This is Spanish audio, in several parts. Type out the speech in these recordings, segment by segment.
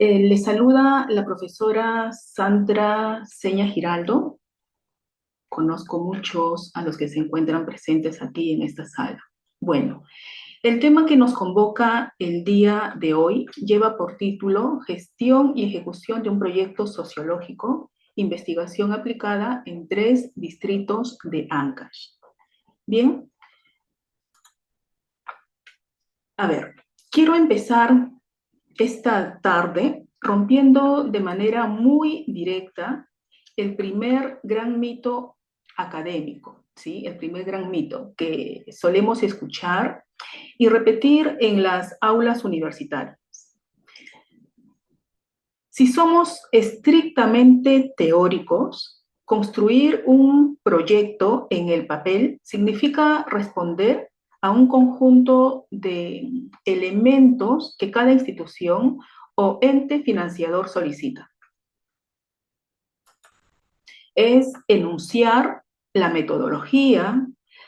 Les saluda la profesora Sandra Seña Giraldo. Conozco muchos a los que se encuentran presentes aquí en esta sala. Bueno, el tema que nos convoca el día de hoy lleva por título Gestión y ejecución de un proyecto sociológico, investigación aplicada en 3 distritos de Ancash. Bien, a ver, quiero empezar esta tarde rompiendo de manera muy directa el primer gran mito académico, ¿sí? El primer gran mito que solemos escuchar y repetir en las aulas universitarias. Si somos estrictamente teóricos, construir un proyecto en el papel significa responder a un conjunto de elementos que cada institución o ente financiador solicita. Es enunciar la metodología,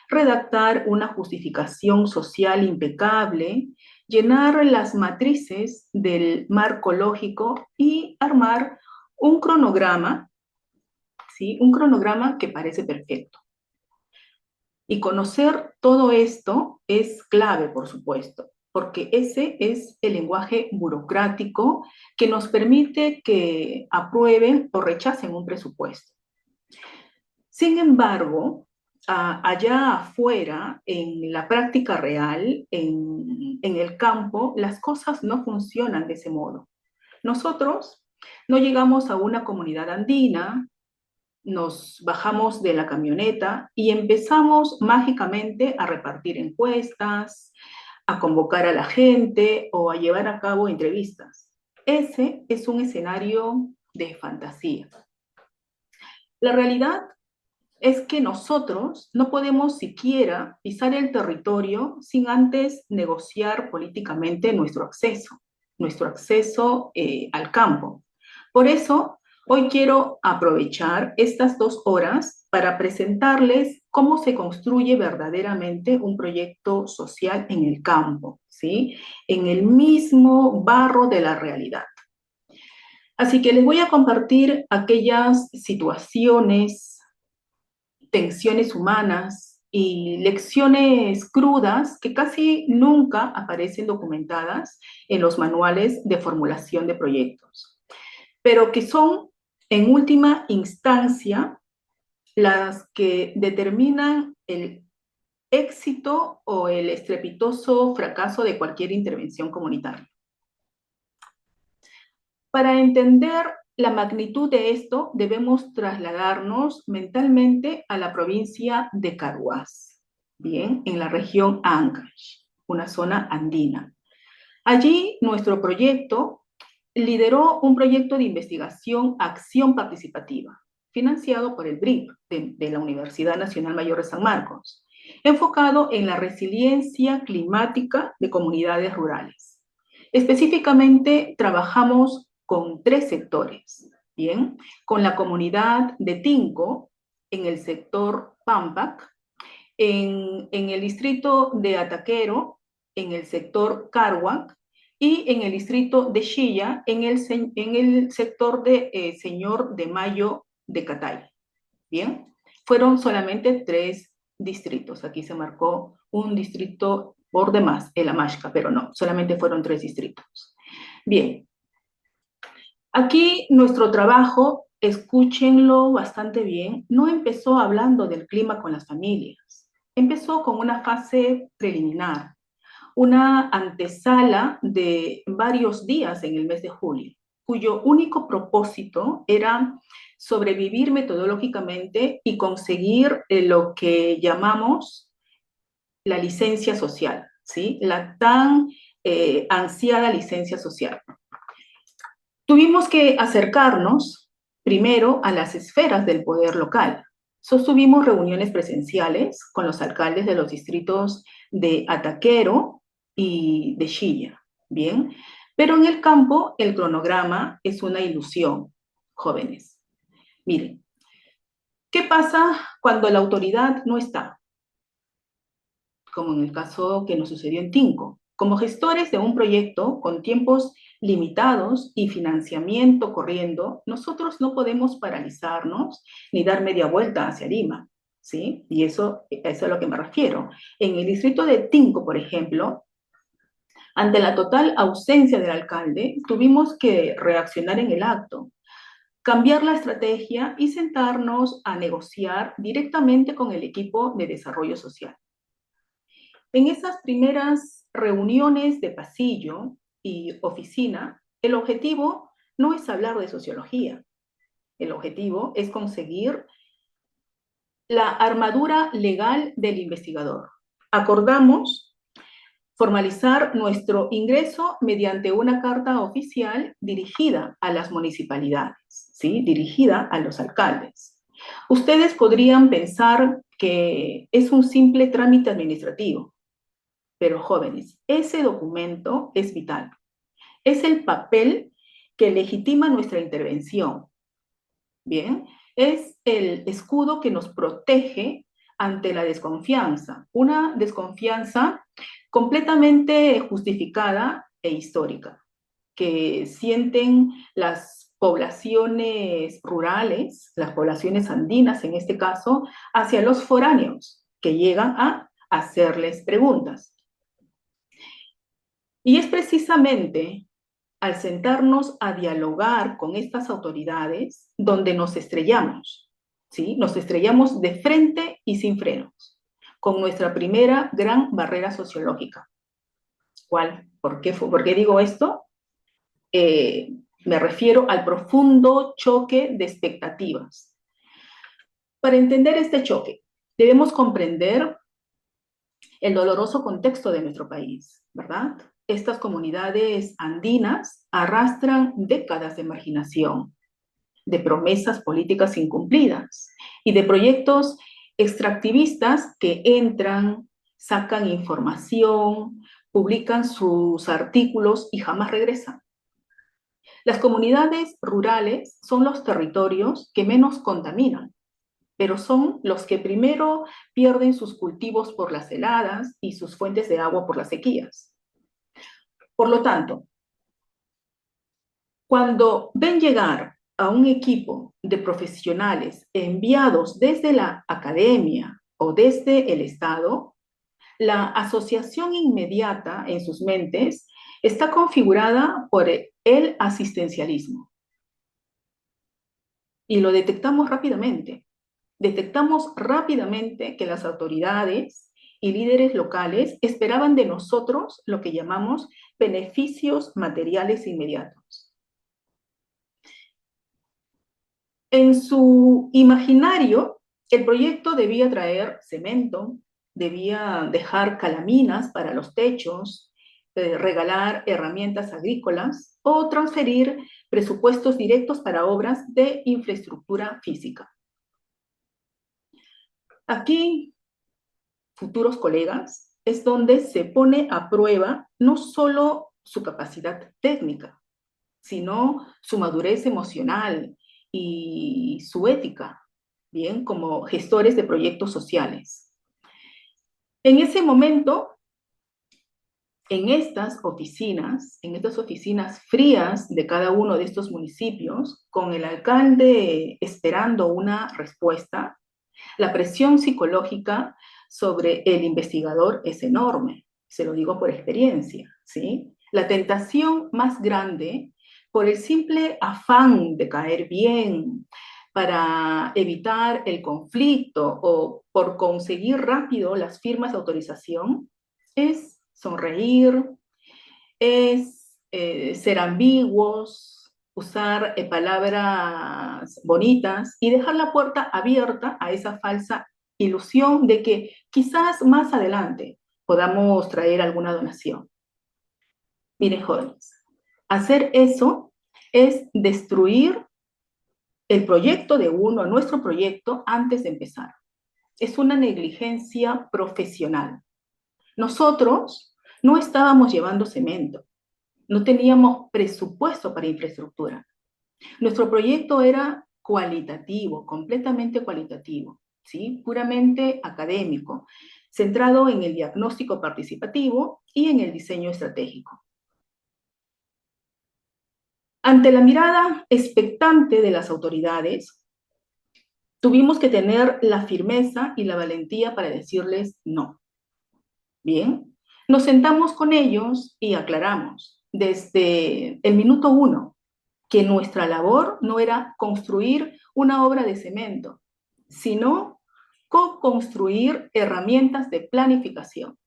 redactar una justificación social impecable, llenar las matrices del marco lógico y armar un cronograma, ¿sí? Un cronograma que parece perfecto. Y conocer todo esto es clave, por supuesto, porque ese es el lenguaje burocrático que nos permite que aprueben o rechacen un presupuesto. Sin embargo, allá afuera, en la práctica real, en el campo, las cosas no funcionan de ese modo. Nosotros no llegamos a una comunidad andina, nos bajamos de la camioneta y empezamos mágicamente a repartir encuestas, a convocar a la gente o a llevar a cabo entrevistas. Ese es un escenario de fantasía. La realidad es que nosotros no podemos siquiera pisar el territorio sin antes negociar políticamente nuestro acceso al campo. Por eso, hoy quiero aprovechar estas 2 horas para presentarles cómo se construye verdaderamente un proyecto social en el campo, ¿sí? En el mismo barro de la realidad. Así que les voy a compartir aquellas situaciones, tensiones humanas y lecciones crudas que casi nunca aparecen documentadas en los manuales de formulación de proyectos, pero que son en última instancia las que determinan el éxito o el estrepitoso fracaso de cualquier intervención comunitaria. Para entender la magnitud de esto, debemos trasladarnos mentalmente a la provincia de Carhuaz, bien, en la región Ancash, una zona andina. Allí, nuestro proyecto lideró un proyecto de investigación Acción Participativa, financiado por el BRIP de la Universidad Nacional Mayor de San Marcos, enfocado en la resiliencia climática de comunidades rurales. Específicamente, trabajamos con 3 sectores, ¿bien? Con la comunidad de Tinco, en el sector Pampac, en el distrito de Ataquero, en el sector Carhuac, y en el distrito de Chilla, en el sector de Señor de Mayo de Catay. ¿Bien? Fueron solamente 3 distritos. Aquí se marcó un distrito por demás, el Amashka, pero no, solamente fueron 3 distritos. Bien, aquí nuestro trabajo, escúchenlo bastante bien, no empezó hablando del clima con las familias. Empezó con una fase preliminar, una antesala de varios días en el mes de julio, cuyo único propósito era sobrevivir metodológicamente y conseguir lo que llamamos la licencia social, ¿sí? La tan ansiada licencia social. Tuvimos que acercarnos primero a las esferas del poder local. Sostuvimos reuniones presenciales con los alcaldes de los distritos de Ataquero y de Chilla, ¿bien? Pero en el campo el cronograma es una ilusión, jóvenes. Miren, ¿qué pasa cuando la autoridad no está? Como en el caso que nos sucedió en Tinco. Como gestores de un proyecto con tiempos limitados y financiamiento corriendo, nosotros no podemos paralizarnos ni dar media vuelta hacia Lima, ¿sí? Y eso es a lo que me refiero. En el distrito de Tinco, por ejemplo, ante la total ausencia del alcalde, tuvimos que reaccionar en el acto, cambiar la estrategia y sentarnos a negociar directamente con el equipo de desarrollo social. En esas primeras reuniones de pasillo y oficina, el objetivo no es hablar de sociología, el objetivo es conseguir la armadura legal del investigador. Acordamos formalizar nuestro ingreso mediante una carta oficial dirigida a las municipalidades, ¿sí? Dirigida a los alcaldes. Ustedes podrían pensar que es un simple trámite administrativo, pero jóvenes, ese documento es vital. Es el papel que legitima nuestra intervención. Bien, es el escudo que nos protege ante la desconfianza, una desconfianza completamente justificada e histórica, que sienten las poblaciones rurales, las poblaciones andinas en este caso, hacia los foráneos que llegan a hacerles preguntas. Y es precisamente al sentarnos a dialogar con estas autoridades donde nos estrellamos, ¿sí? Nos estrellamos de frente y sin frenos, con nuestra primera gran barrera sociológica. ¿Cuál? ¿Por qué digo esto? Me refiero al profundo choque de expectativas. Para entender este choque, debemos comprender el doloroso contexto de nuestro país, ¿verdad? Estas comunidades andinas arrastran décadas de marginación, de promesas políticas incumplidas y de proyectos extractivistas que entran, sacan información, publican sus artículos y jamás regresan. Las comunidades rurales son los territorios que menos contaminan, pero son los que primero pierden sus cultivos por las heladas y sus fuentes de agua por las sequías. Por lo tanto, cuando ven llegar a un equipo de profesionales enviados desde la academia o desde el Estado, la asociación inmediata en sus mentes está configurada por el asistencialismo. Y lo detectamos rápidamente. Detectamos rápidamente que las autoridades y líderes locales esperaban de nosotros lo que llamamos beneficios materiales inmediatos. En su imaginario, el proyecto debía traer cemento, debía dejar calaminas para los techos, regalar herramientas agrícolas o transferir presupuestos directos para obras de infraestructura física. Aquí, futuros colegas, es donde se pone a prueba no solo su capacidad técnica, sino su madurez emocional y su ética, bien, como gestores de proyectos sociales. En ese momento, en estas oficinas frías de cada uno de estos municipios, con el alcalde esperando una respuesta, la presión psicológica sobre el investigador es enorme, se lo digo por experiencia, ¿sí? La tentación más grande, por el simple afán de caer bien, para evitar el conflicto o por conseguir rápido las firmas de autorización, es sonreír, es ser ambiguos, usar palabras bonitas y dejar la puerta abierta a esa falsa ilusión de que quizás más adelante podamos traer alguna donación. Miren, jóvenes, hacer eso es destruir el proyecto de uno, nuestro proyecto, antes de empezar. Es una negligencia profesional. Nosotros no estábamos llevando cemento, no teníamos presupuesto para infraestructura. Nuestro proyecto era cualitativo, completamente cualitativo, ¿sí? Puramente académico, centrado en el diagnóstico participativo y en el diseño estratégico. Ante la mirada expectante de las autoridades, tuvimos que tener la firmeza y la valentía para decirles no. Bien, nos sentamos con ellos y aclaramos desde el minuto 1 que nuestra labor no era construir una obra de cemento, sino co-construir herramientas de planificación.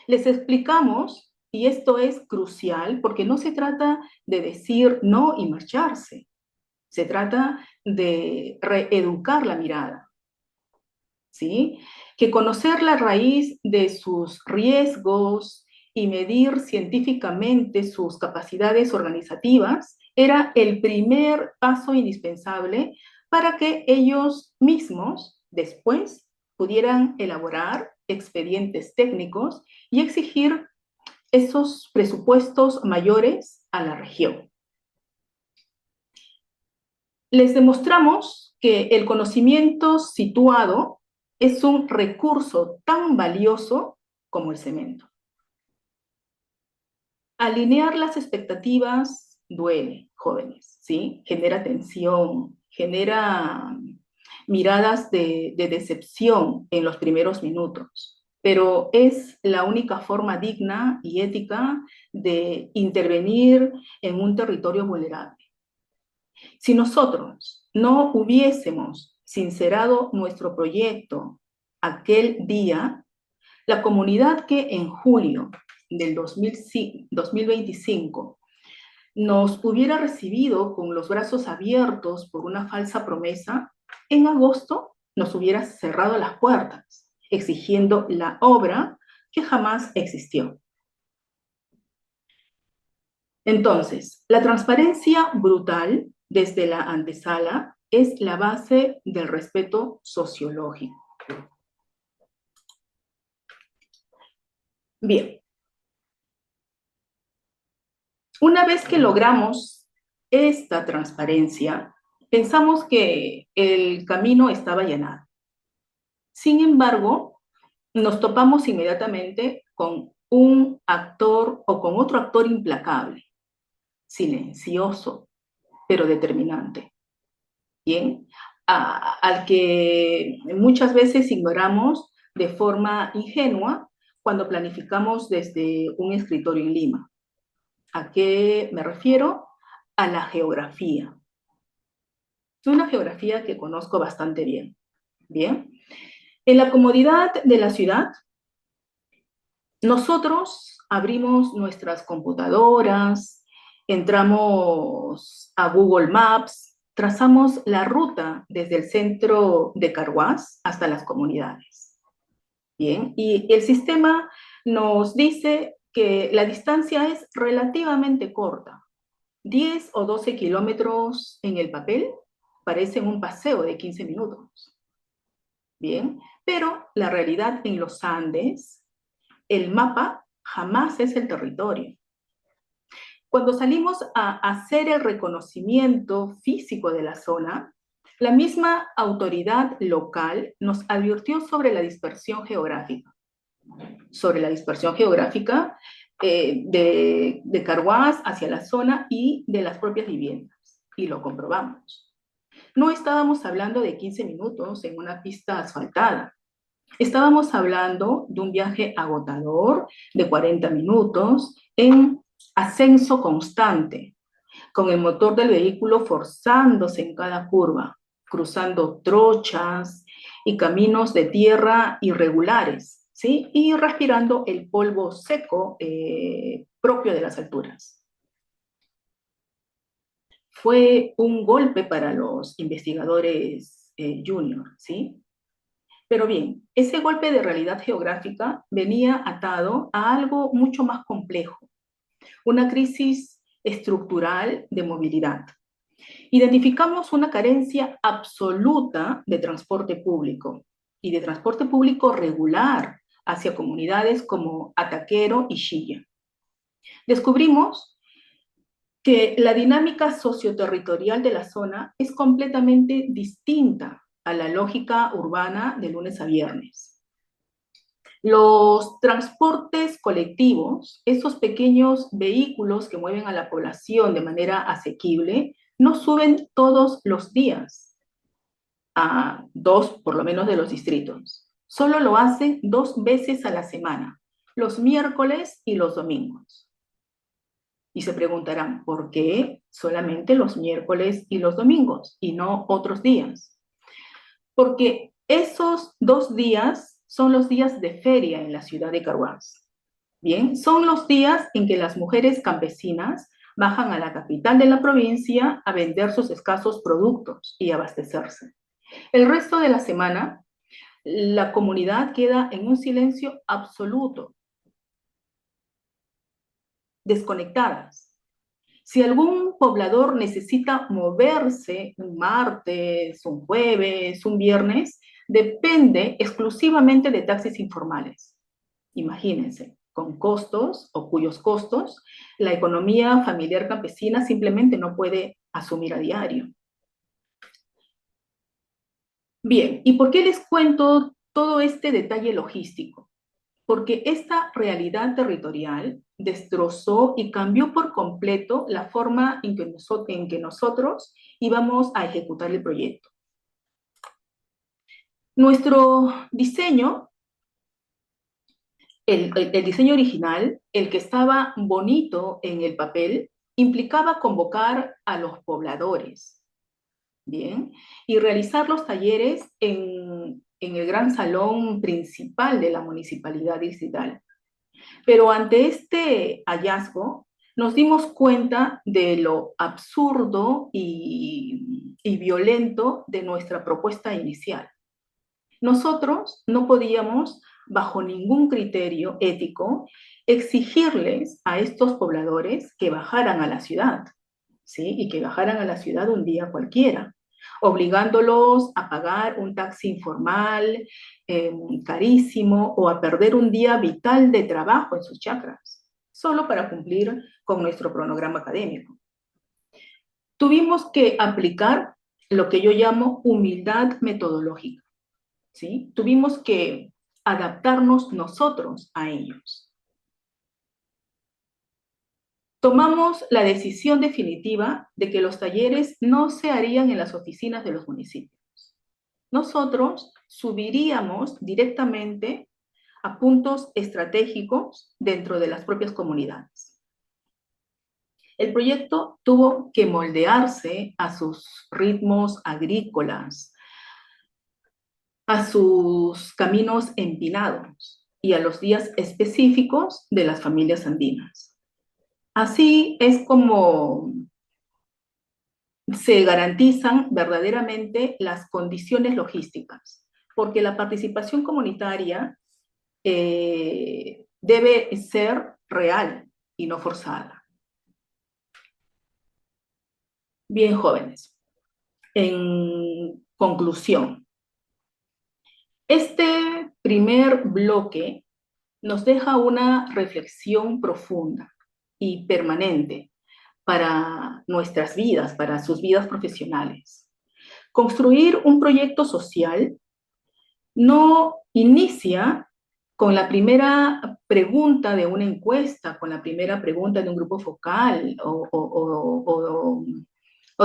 Les explicamos, y esto es crucial, porque no se trata de decir no y marcharse, se trata de reeducar la mirada, ¿sí? Que conocer la raíz de sus riesgos y medir científicamente sus capacidades organizativas era el primer paso indispensable para que ellos mismos después pudieran elaborar expedientes técnicos y exigir esos presupuestos mayores a la región. Les demostramos que el conocimiento situado es un recurso tan valioso como el cemento. Alinear las expectativas duele, jóvenes, ¿sí? Genera tensión, genera miradas de decepción en los primeros minutos, pero es la única forma digna y ética de intervenir en un territorio vulnerable. Si nosotros no hubiésemos sincerado nuestro proyecto aquel día, la comunidad que en julio del 2025 nos hubiera recibido con los brazos abiertos por una falsa promesa, en agosto nos hubiera cerrado las puertas, exigiendo la obra que jamás existió. Entonces, la transparencia brutal desde la antesala es la base del respeto sociológico. Bien, una vez que logramos esta transparencia, pensamos que el camino estaba allanado. Sin embargo, nos topamos inmediatamente con un actor o con otro actor implacable, silencioso, pero determinante. Bien, al que muchas veces ignoramos de forma ingenua cuando planificamos desde un escritorio en Lima. ¿A qué me refiero? A la geografía. Una geografía que conozco bastante bien. Bien, en la comodidad de la ciudad, nosotros abrimos nuestras computadoras, entramos a Google Maps, trazamos la ruta desde el centro de Carhuaz hasta las comunidades. Bien, y el sistema nos dice que la distancia es relativamente corta. 10 o 12 kilómetros en el papel parecen un paseo de 15 minutos. Bien, pero la realidad en los Andes, el mapa jamás es el territorio. Cuando salimos a hacer el reconocimiento físico de la zona, la misma autoridad local nos advirtió sobre la dispersión geográfica. Sobre la dispersión geográfica de Carhuaz hacia la zona y de las propias viviendas. Y lo comprobamos. No estábamos hablando de 15 minutos en una pista asfaltada. Estábamos hablando de un viaje agotador de 40 minutos en ascenso constante, con el motor del vehículo forzándose en cada curva, cruzando trochas y caminos de tierra irregulares, ¿sí? Y respirando el polvo seco propio de las alturas. Fue un golpe para los investigadores junior, ¿sí? Pero bien, ese golpe de realidad geográfica venía atado a algo mucho más complejo, una crisis estructural de movilidad. Identificamos una carencia absoluta de transporte público y de transporte público regular hacia comunidades como Ataquero y Chilla. Descubrimos que la dinámica socioterritorial de la zona es completamente distinta a la lógica urbana de lunes a viernes. Los transportes colectivos, esos pequeños vehículos que mueven a la población de manera asequible, no suben todos los días a dos, por lo menos, de los distritos. Solo lo hacen 2 veces a la semana, los miércoles y los domingos. Y se preguntarán, ¿por qué solamente los miércoles y los domingos y no otros días? Porque esos 2 días son los días de feria en la ciudad de Carhuaz. Bien, son los días en que las mujeres campesinas bajan a la capital de la provincia a vender sus escasos productos y abastecerse. El resto de la semana, la comunidad queda en un silencio absoluto, desconectadas. Si algún poblador necesita moverse un martes, un jueves, un viernes, depende exclusivamente de taxis informales. Imagínense, con costos o cuyos costos la economía familiar campesina simplemente no puede asumir a diario. Bien, ¿y por qué les cuento todo este detalle logístico? Porque esta realidad territorial destrozó y cambió por completo la forma en que nosotros íbamos a ejecutar el proyecto. Nuestro diseño, el diseño original, el que estaba bonito en el papel, implicaba convocar a los pobladores, ¿bien? Y realizar los talleres en el gran salón principal de la municipalidad distrital. Pero ante este hallazgo, nos dimos cuenta de lo absurdo y violento de nuestra propuesta inicial. Nosotros no podíamos, bajo ningún criterio ético, exigirles a estos pobladores que bajaran a la ciudad, ¿sí? Y que bajaran a la ciudad un día cualquiera, obligándolos a pagar un taxi informal carísimo o a perder un día vital de trabajo en sus chacras, solo para cumplir con nuestro cronograma académico. Tuvimos que aplicar lo que yo llamo humildad metodológica, ¿sí? Tuvimos que adaptarnos nosotros a ellos. Tomamos la decisión definitiva de que los talleres no se harían en las oficinas de los municipios. Nosotros subiríamos directamente a puntos estratégicos dentro de las propias comunidades. El proyecto tuvo que moldearse a sus ritmos agrícolas, a sus caminos empinados y a los días específicos de las familias andinas. Así es como se garantizan verdaderamente las condiciones logísticas, porque la participación comunitaria debe ser real y no forzada. Bien, jóvenes, en conclusión, este primer bloque nos deja una reflexión profunda y permanente para nuestras vidas, para sus vidas profesionales. Construir un proyecto social no inicia con la primera pregunta de una encuesta, con la primera pregunta de un grupo focal o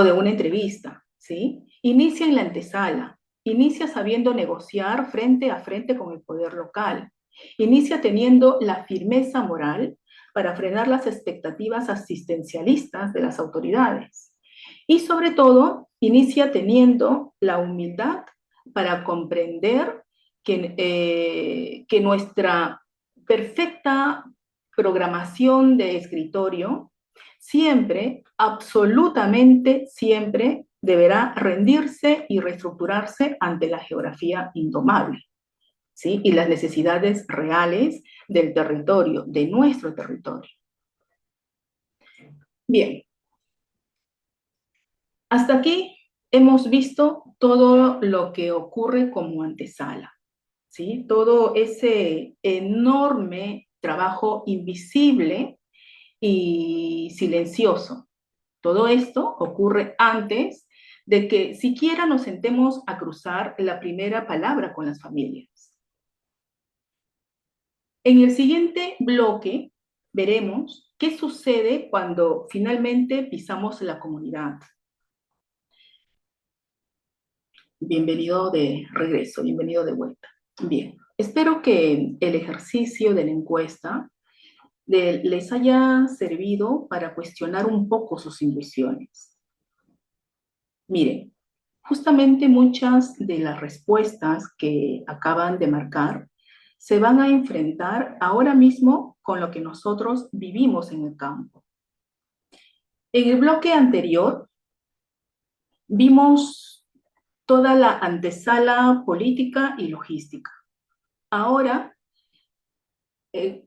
de una entrevista, ¿sí? Inicia en la antesala, inicia sabiendo negociar frente a frente con el poder local, inicia teniendo la firmeza moral para frenar las expectativas asistencialistas de las autoridades y sobre todo inicia teniendo la humildad para comprender que nuestra perfecta programación de escritorio siempre, absolutamente siempre, deberá rendirse y reestructurarse ante la geografía indomable, ¿sí? Y las necesidades reales del territorio, de nuestro territorio. Bien, hasta aquí hemos visto todo lo que ocurre como antesala, ¿sí? Todo ese enorme trabajo invisible y silencioso. Todo esto ocurre antes de que siquiera nos sentemos a cruzar la primera palabra con las familias. En el siguiente bloque veremos qué sucede cuando finalmente pisamos la comunidad. Bienvenido de regreso, bienvenido de vuelta. Bien, espero que el ejercicio de la encuesta les haya servido para cuestionar un poco sus intuiciones. Miren, justamente muchas de las respuestas que acaban de marcar se van a enfrentar ahora mismo con lo que nosotros vivimos en el campo. En el bloque anterior vimos toda la antesala política y logística. Ahora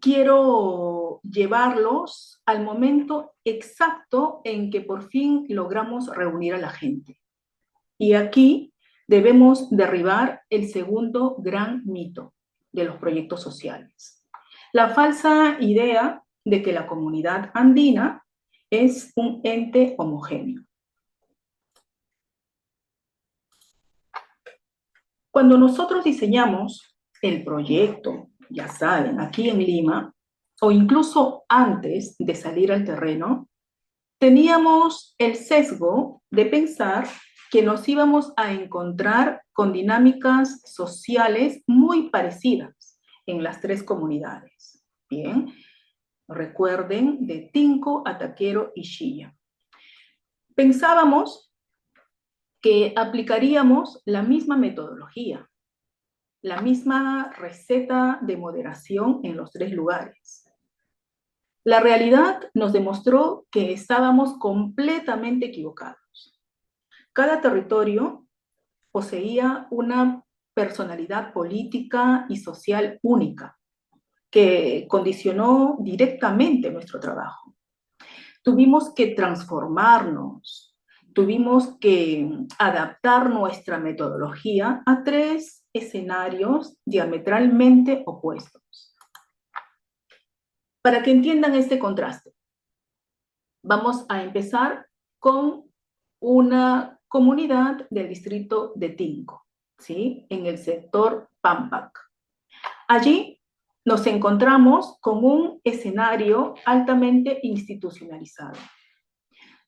quiero llevarlos al momento exacto en que por fin logramos reunir a la gente. Y aquí debemos derribar el segundo gran mito de los proyectos sociales. La falsa idea de que la comunidad andina es un ente homogéneo. Cuando nosotros diseñamos el proyecto, ya saben, aquí en Lima, o incluso antes de salir al terreno, teníamos el sesgo de pensar que nos íbamos a encontrar con dinámicas sociales muy parecidas en las tres comunidades. Bien, recuerden de Tinco, Ataquero y Chilla. Pensábamos que aplicaríamos la misma metodología, la misma receta de moderación en los tres lugares. La realidad nos demostró que estábamos completamente equivocados. Cada territorio poseía una personalidad política y social única que condicionó directamente nuestro trabajo. Tuvimos que transformarnos, tuvimos que adaptar nuestra metodología a tres escenarios diametralmente opuestos. Para que entiendan este contraste, vamos a empezar con una comunidad del distrito de Tinco, ¿sí? En el sector Pampak. Allí nos encontramos con un escenario altamente institucionalizado.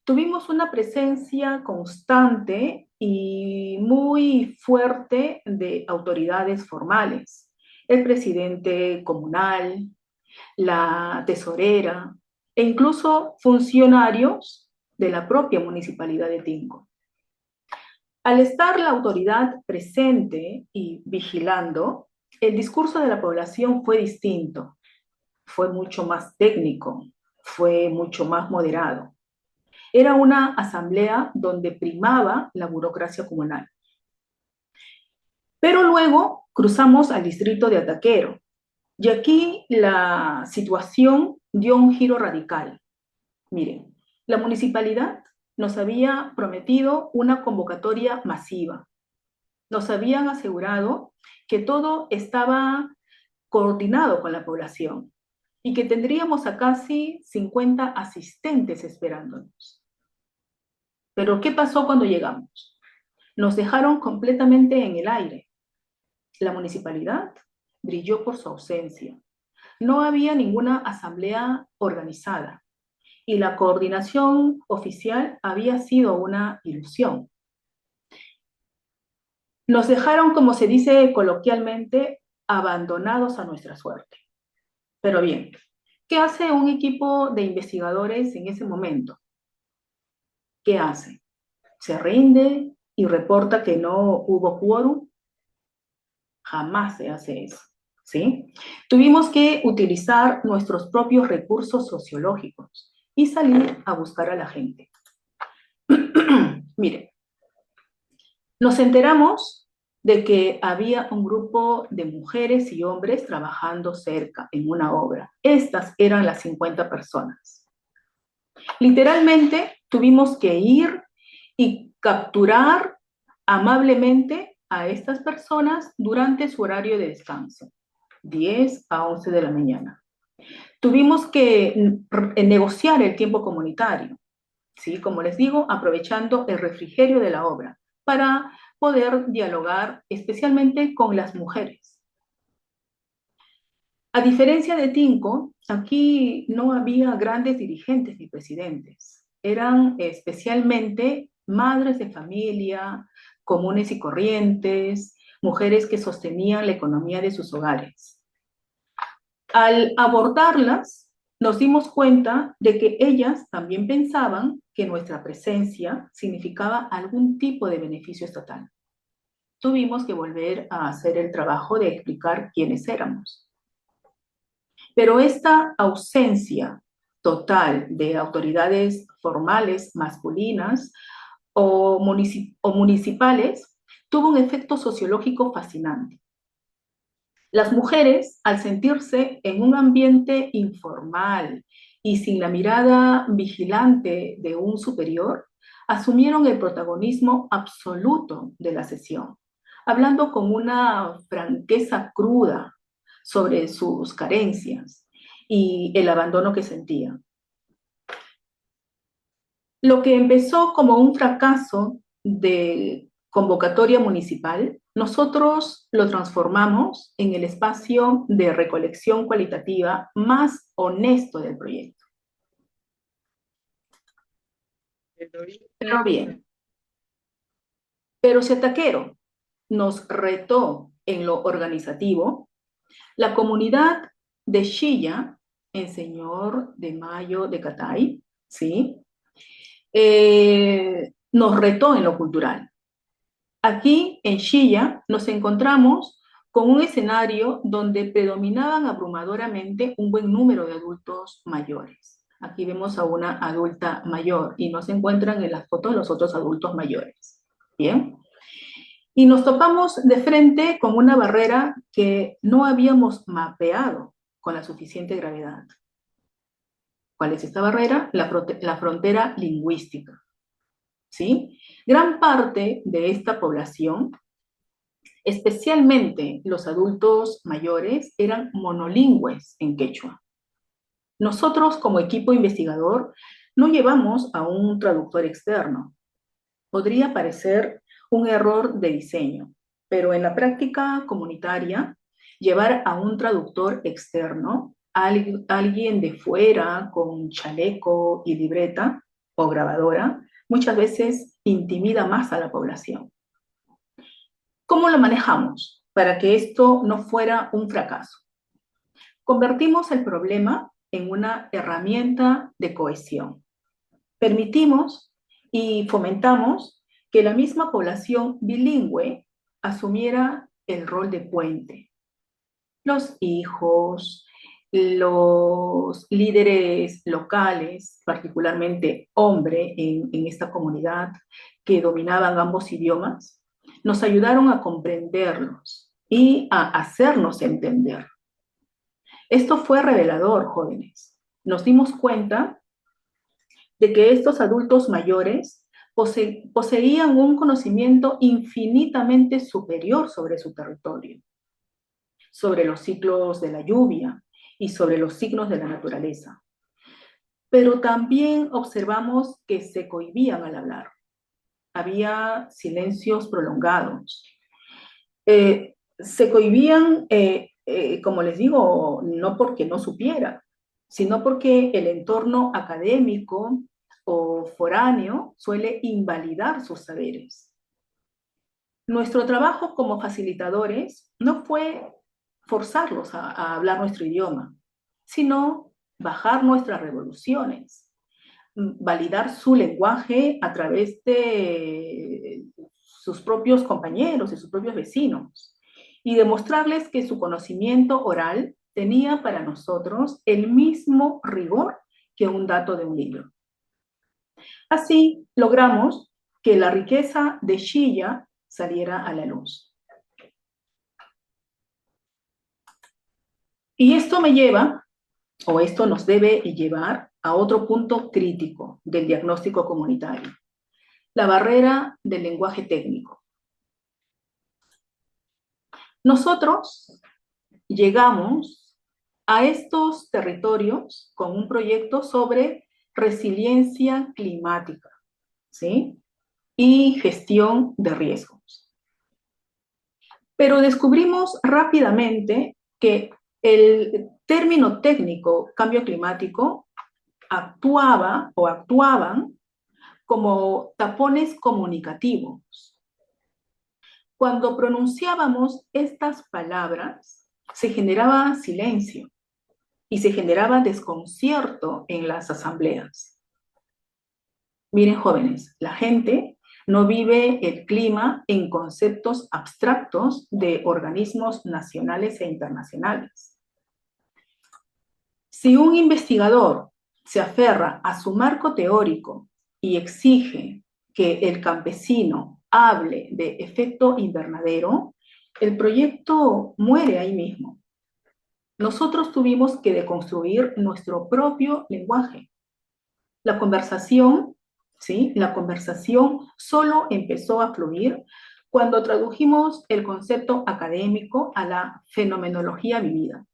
Tuvimos una presencia constante y muy fuerte de autoridades formales, el presidente comunal, la tesorera e incluso funcionarios de la propia municipalidad de Tinco. Al estar la autoridad presente y vigilando, el discurso de la población fue distinto, fue mucho más técnico, fue mucho más moderado. Era una asamblea donde primaba la burocracia comunal. Pero luego cruzamos al distrito de Ataquero, y aquí la situación dio un giro radical. Miren, la municipalidad nos había prometido una convocatoria masiva. Nos habían asegurado que todo estaba coordinado con la población y que tendríamos a casi 50 asistentes esperándonos. Pero ¿qué pasó cuando llegamos? Nos dejaron completamente en el aire. La municipalidad brilló por su ausencia. No había ninguna asamblea organizada y la coordinación oficial había sido una ilusión. Nos dejaron, como se dice coloquialmente, abandonados a nuestra suerte. Pero bien, ¿qué hace un equipo de investigadores en ese momento? ¿Qué hace? ¿Se rinde y reporta que no hubo quórum? Jamás se hace eso, ¿sí? Tuvimos que utilizar nuestros propios recursos sociológicos y salir a buscar a la gente. Miren, nos enteramos de que había un grupo de mujeres y hombres trabajando cerca en una obra. Estas eran las 50 personas. Literalmente tuvimos que ir y capturar amablemente a estas personas durante su horario de descanso, 10 a 11 de la mañana. Tuvimos que negociar el tiempo comunitario, ¿sí? Como les digo, aprovechando el refrigerio de la obra para poder dialogar especialmente con las mujeres. A diferencia de Tinco, aquí no había grandes dirigentes ni presidentes. Eran especialmente madres de familia, comunes y corrientes, mujeres que sostenían la economía de sus hogares. Al abordarlas, nos dimos cuenta de que ellas también pensaban que nuestra presencia significaba algún tipo de beneficio estatal. Tuvimos que volver a hacer el trabajo de explicar quiénes éramos. Pero esta ausencia total de autoridades formales masculinas o municipales tuvo un efecto sociológico fascinante. Las mujeres, al sentirse en un ambiente informal y sin la mirada vigilante de un superior, asumieron el protagonismo absoluto de la sesión, hablando con una franqueza cruda sobre sus carencias y el abandono que sentían. Lo que empezó como un fracaso de convocatoria municipal, nosotros lo transformamos en el espacio de recolección cualitativa más honesto del proyecto. Pero bien, pero si Taquero nos retó en lo organizativo, la comunidad de Shilla, en Señor de Mayo de Catay, ¿sí? Nos retó en lo cultural. Aquí, en Shilla, nos encontramos con un escenario donde predominaban abrumadoramente un buen número de adultos mayores. Aquí vemos a una adulta mayor y no se encuentran en las fotos los otros adultos mayores. Bien. Y nos topamos de frente con una barrera que no habíamos mapeado con la suficiente gravedad. ¿Cuál es esta barrera? La frontera lingüística. ¿Sí? Gran parte de esta población, especialmente los adultos mayores, eran monolingües en quechua. Nosotros, como equipo investigador, no llevamos a un traductor externo. Podría parecer un error de diseño, pero en la práctica comunitaria, llevar a un traductor externo, alguien de fuera con chaleco y libreta o grabadora, muchas veces intimida más a la población. ¿Cómo lo manejamos para que esto no fuera un fracaso? Convertimos el problema en una herramienta de cohesión. Permitimos y fomentamos que la misma población bilingüe asumiera el rol de puente. Los hijos, los líderes locales, particularmente hombres en esta comunidad que dominaban ambos idiomas, nos ayudaron a comprenderlos y a hacernos entender. Esto fue revelador, jóvenes. Nos dimos cuenta de que estos adultos mayores poseían un conocimiento infinitamente superior sobre su territorio, sobre los ciclos de la lluvia y sobre los signos de la naturaleza. Pero también observamos que se cohibían al hablar. Había silencios prolongados. Se cohibían, como les digo, no porque no supieran, sino porque el entorno académico o foráneo suele invalidar sus saberes. Nuestro trabajo como facilitadores no fue forzarlos a hablar nuestro idioma, sino bajar nuestras revoluciones, validar su lenguaje a través de sus propios compañeros y sus propios vecinos, y demostrarles que su conocimiento oral tenía para nosotros el mismo rigor que un dato de un libro. Así logramos que la riqueza de Shilla saliera a la luz. Y esto me lleva, o esto nos debe llevar a otro punto crítico del diagnóstico comunitario, la barrera del lenguaje técnico. Nosotros llegamos a estos territorios con un proyecto sobre resiliencia climática, ¿sí? Y gestión de riesgos. Pero descubrimos rápidamente que El término técnico cambio climático actuaba o actuaban como tapones comunicativos. Cuando pronunciábamos estas palabras, se generaba silencio y se generaba desconcierto en las asambleas. Miren, jóvenes, la gente no vive el clima en conceptos abstractos de organismos nacionales e internacionales. Si un investigador se aferra a su marco teórico y exige que el campesino hable de efecto invernadero, el proyecto muere ahí mismo. Nosotros tuvimos que deconstruir nuestro propio lenguaje. La conversación, ¿sí? La conversación solo empezó a fluir cuando tradujimos el concepto académico a la fenomenología vivida,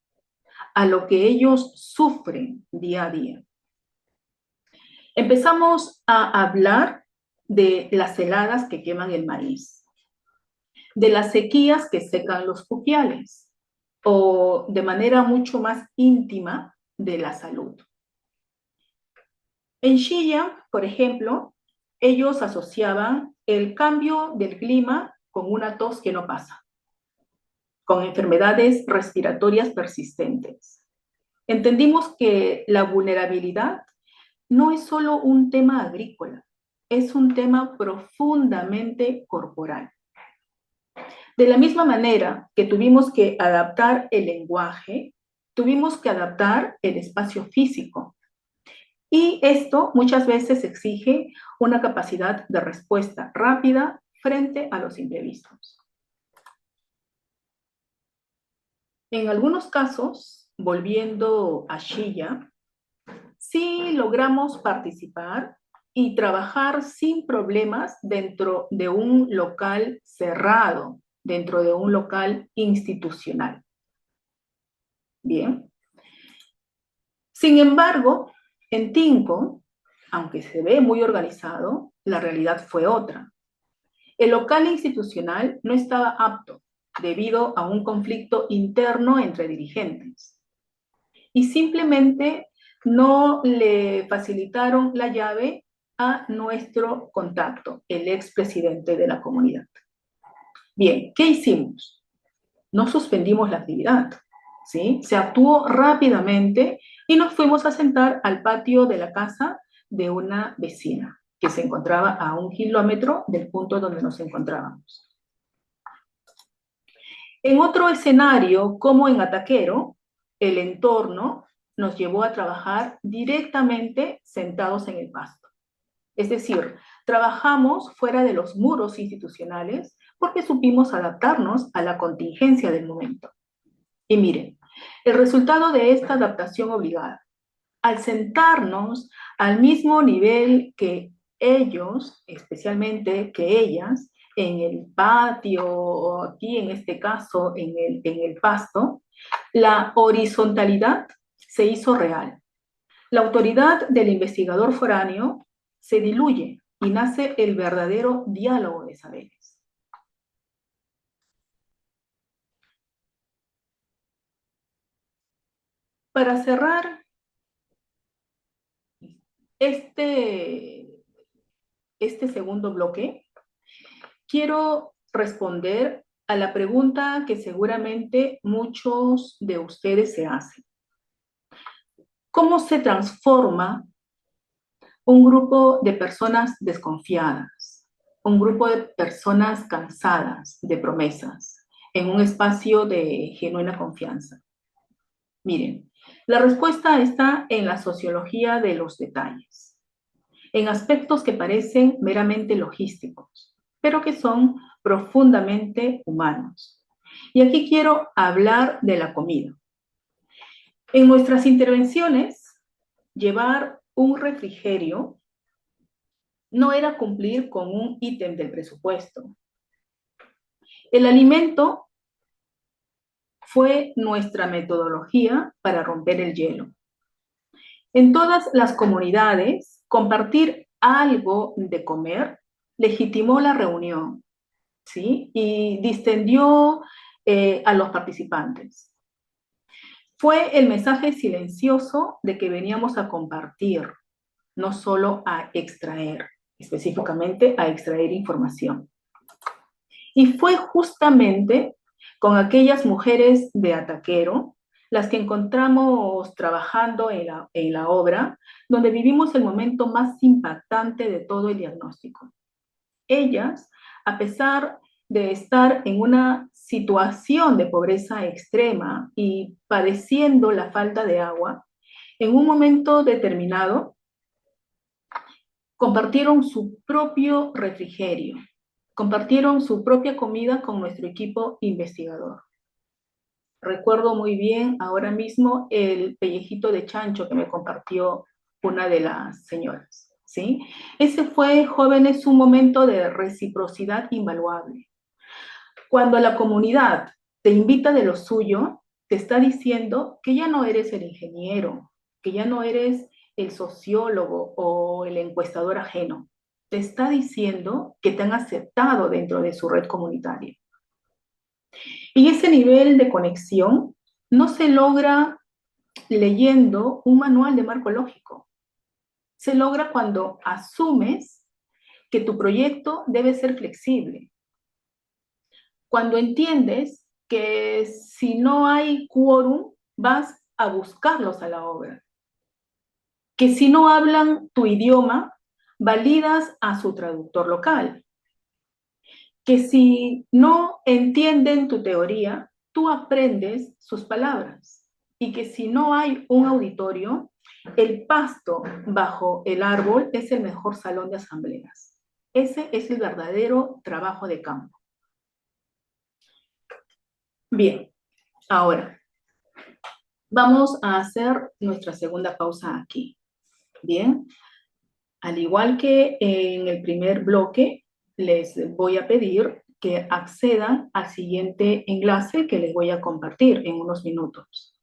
a lo que ellos sufren día a día. Empezamos a hablar de las heladas que queman el maíz, de las sequías que secan los pluviales, o de manera mucho más íntima de la salud. En Xinjiang, por ejemplo, ellos asociaban el cambio del clima con una tos que no pasa, con enfermedades respiratorias persistentes. Entendimos que la vulnerabilidad no es solo un tema agrícola, es un tema profundamente corporal. De la misma manera que tuvimos que adaptar el lenguaje, tuvimos que adaptar el espacio físico. Y esto muchas veces exige una capacidad de respuesta rápida frente a los imprevistos. En algunos casos, volviendo a Xilla, sí logramos participar y trabajar sin problemas dentro de un local cerrado, dentro de un local institucional. Bien. Sin embargo, en Tinco, aunque se ve muy organizado, la realidad fue otra. El local institucional no estaba apto debido a un conflicto interno entre dirigentes y simplemente no le facilitaron la llave a nuestro contacto, el expresidente de la comunidad. Bien, ¿qué hicimos? No suspendimos la actividad, ¿sí? Se actuó rápidamente y nos fuimos a sentar al patio de la casa de una vecina que se encontraba a 1 kilómetro del punto donde nos encontrábamos. En otro escenario, como en Ataquero, el entorno nos llevó a trabajar directamente sentados en el pasto. Es decir, trabajamos fuera de los muros institucionales porque supimos adaptarnos a la contingencia del momento. Y miren, el resultado de esta adaptación obligada, al sentarnos al mismo nivel que ellos, especialmente que ellas, en el patio, o aquí en este caso en el pasto, la horizontalidad se hizo real. La autoridad del investigador foráneo se diluye y nace el verdadero diálogo de saberes. Para cerrar este segundo bloque, quiero responder a la pregunta que seguramente muchos de ustedes se hacen. ¿Cómo se transforma un grupo de personas desconfiadas, un grupo de personas cansadas de promesas, en un espacio de genuina confianza? Miren, la respuesta está en la sociología de los detalles, en aspectos que parecen meramente logísticos, pero que son profundamente humanos. Y aquí quiero hablar de la comida. En nuestras intervenciones, llevar un refrigerio no era cumplir con un ítem del presupuesto. El alimento fue nuestra metodología para romper el hielo. En todas las comunidades, compartir algo de comer legitimó la reunión, ¿sí? Y distendió a los participantes. Fue el mensaje silencioso de que veníamos a compartir, no solo a extraer, específicamente a extraer información. Y fue justamente con aquellas mujeres de Ataquero, las que encontramos trabajando en la obra, donde vivimos el momento más impactante de todo el diagnóstico. Ellas, a pesar de estar en una situación de pobreza extrema y padeciendo la falta de agua, en un momento determinado compartieron su propio refrigerio, compartieron su propia comida con nuestro equipo investigador. Recuerdo muy bien ahora mismo el pellejito de chancho que me compartió una de las señoras, ¿sí? Ese fue, jóvenes, un momento de reciprocidad invaluable. Cuando la comunidad te invita de lo suyo, te está diciendo que ya no eres el ingeniero, que ya no eres el sociólogo o el encuestador ajeno. Te está diciendo que te han aceptado dentro de su red comunitaria. Y ese nivel de conexión no se logra leyendo un manual de marco lógico. Se logra cuando asumes que tu proyecto debe ser flexible. Cuando entiendes que si no hay quórum, vas a buscarlos a la obra. Que si no hablan tu idioma, validas a su traductor local. Que si no entienden tu teoría, tú aprendes sus palabras. Y que si no hay un auditorio, el pasto bajo el árbol es el mejor salón de asambleas. Ese es el verdadero trabajo de campo. Bien, ahora vamos a hacer nuestra segunda pausa aquí. Bien, al igual que en el primer bloque, les voy a pedir que accedan al siguiente enlace que les voy a compartir en unos minutos.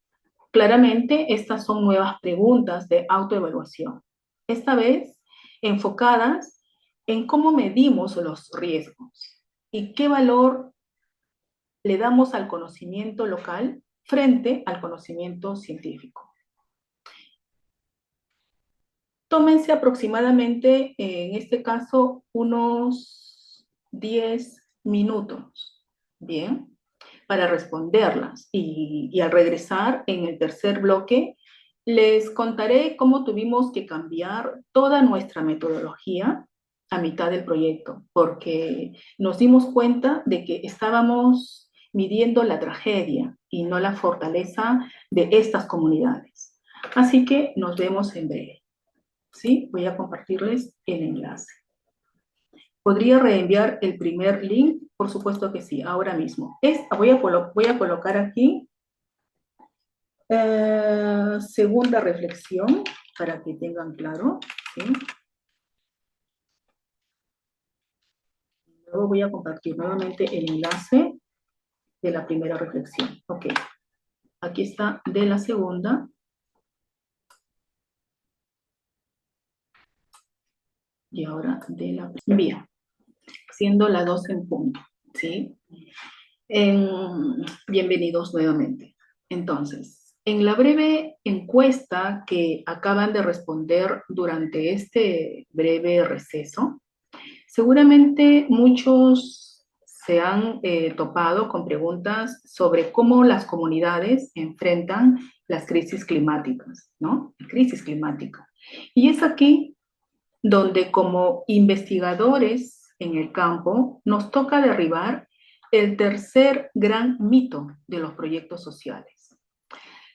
Claramente, estas son nuevas preguntas de autoevaluación. Esta vez enfocadas en cómo medimos los riesgos y qué valor le damos al conocimiento local frente al conocimiento científico. Tómense aproximadamente, en este caso, unos 10 minutos, ¿bien? Para responderlas. Y al regresar en el tercer bloque, les contaré cómo tuvimos que cambiar toda nuestra metodología a mitad del proyecto, porque nos dimos cuenta de que estábamos midiendo la tragedia y no la fortaleza de estas comunidades. Así que nos vemos en breve. ¿Sí? Voy a compartirles el enlace. ¿Podría reenviar el primer link? Por supuesto que sí, ahora mismo. Voy a colocar aquí segunda reflexión para que tengan claro. ¿Sí? Luego voy a compartir nuevamente el enlace de la primera reflexión. Ok, aquí está de la segunda. Y ahora de la primera. Bien, siendo las 12 en punto. ¿Sí? Bienvenidos nuevamente. Entonces, en la breve encuesta que acaban de responder durante este breve receso, seguramente muchos se han topado con preguntas sobre cómo las comunidades enfrentan las crisis climáticas, ¿no? La crisis climática. Y es aquí donde como investigadores en el campo nos toca derribar el tercer gran mito de los proyectos sociales.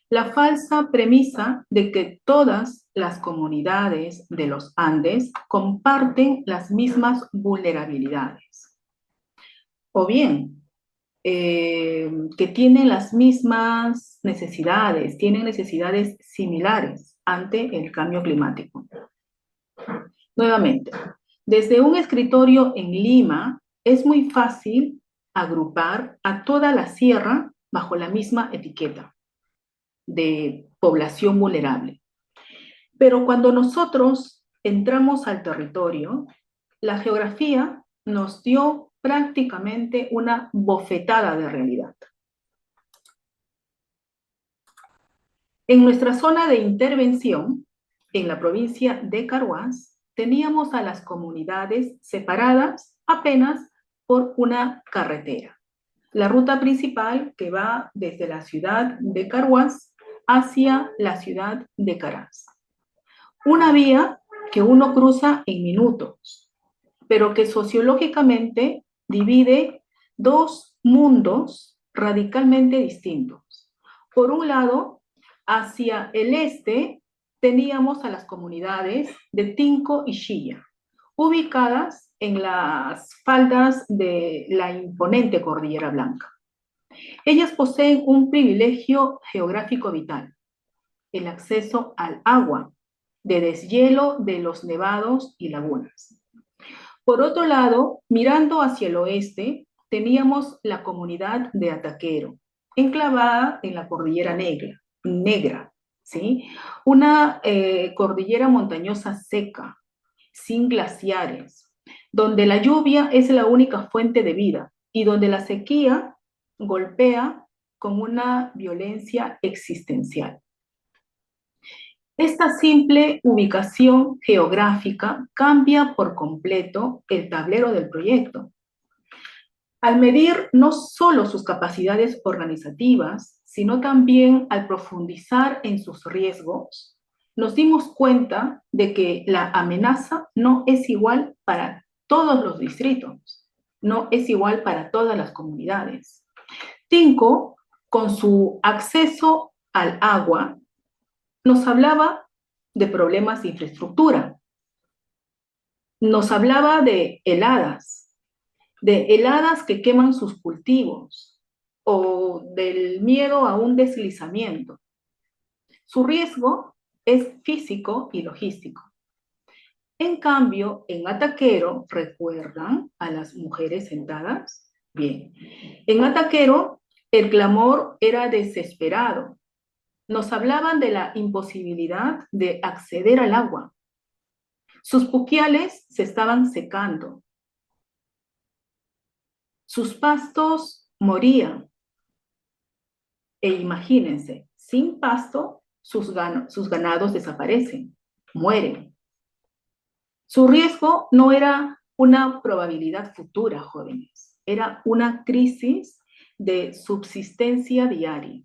La falsa premisa de que todas las comunidades de los Andes comparten las mismas vulnerabilidades. O bien, que tienen las mismas necesidades, tienen necesidades similares ante el cambio climático. Nuevamente, desde un escritorio en Lima es muy fácil agrupar a toda la sierra bajo la misma etiqueta de población vulnerable. Pero cuando nosotros entramos al territorio, la geografía nos dio prácticamente una bofetada de realidad. En nuestra zona de intervención, en la provincia de Carhuaz, teníamos a las comunidades separadas apenas por una carretera. La ruta principal que va desde la ciudad de Carhuaz hacia la ciudad de Caraz. Una vía que uno cruza en minutos, pero que sociológicamente divide dos mundos radicalmente distintos. Por un lado, hacia el este teníamos a las comunidades de Tinco y Chilla, ubicadas en las faldas de la imponente Cordillera Blanca. Ellas poseen un privilegio geográfico vital, el acceso al agua de deshielo de los nevados y lagunas. Por otro lado, mirando hacia el oeste, teníamos la comunidad de Ataquero, enclavada en la Cordillera Negra, ¿sí? Una cordillera montañosa seca, sin glaciares, donde la lluvia es la única fuente de vida y donde la sequía golpea con una violencia existencial. Esta simple ubicación geográfica cambia por completo el tablero del proyecto. Al medir no solo sus capacidades organizativas, sino también al profundizar en sus riesgos, nos dimos cuenta de que la amenaza no es igual para todos los distritos, no es igual para todas las comunidades. Tinco, con su acceso al agua, nos hablaba de problemas de infraestructura, nos hablaba de heladas que queman sus cultivos o del miedo a un deslizamiento. Su riesgo es físico y logístico. En cambio, en Ataquero, ¿recuerdan a las mujeres sentadas? Bien, en Ataquero el clamor era desesperado. Nos hablaban de la imposibilidad de acceder al agua. Sus puquiales se estaban secando. Sus pastos morían. E imagínense, sin pasto, sus ganados desaparecen, mueren. Su riesgo no era una probabilidad futura, jóvenes, era una crisis de subsistencia diaria.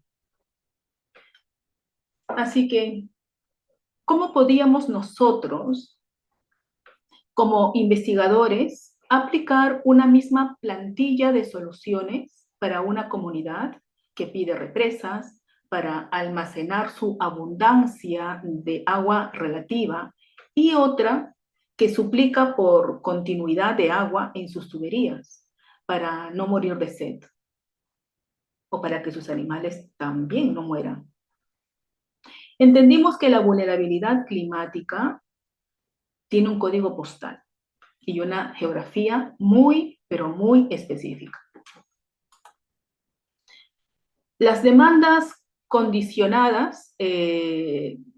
Así que, ¿cómo podíamos nosotros, como investigadores, aplicar una misma plantilla de soluciones para una comunidad que pide represas, para almacenar su abundancia de agua relativa, y otra que suplica por continuidad de agua en sus tuberías, para no morir de sed, o para que sus animales también no mueran? Entendimos que la vulnerabilidad climática tiene un código postal y una geografía muy, pero muy específica. Las demandas condicionadas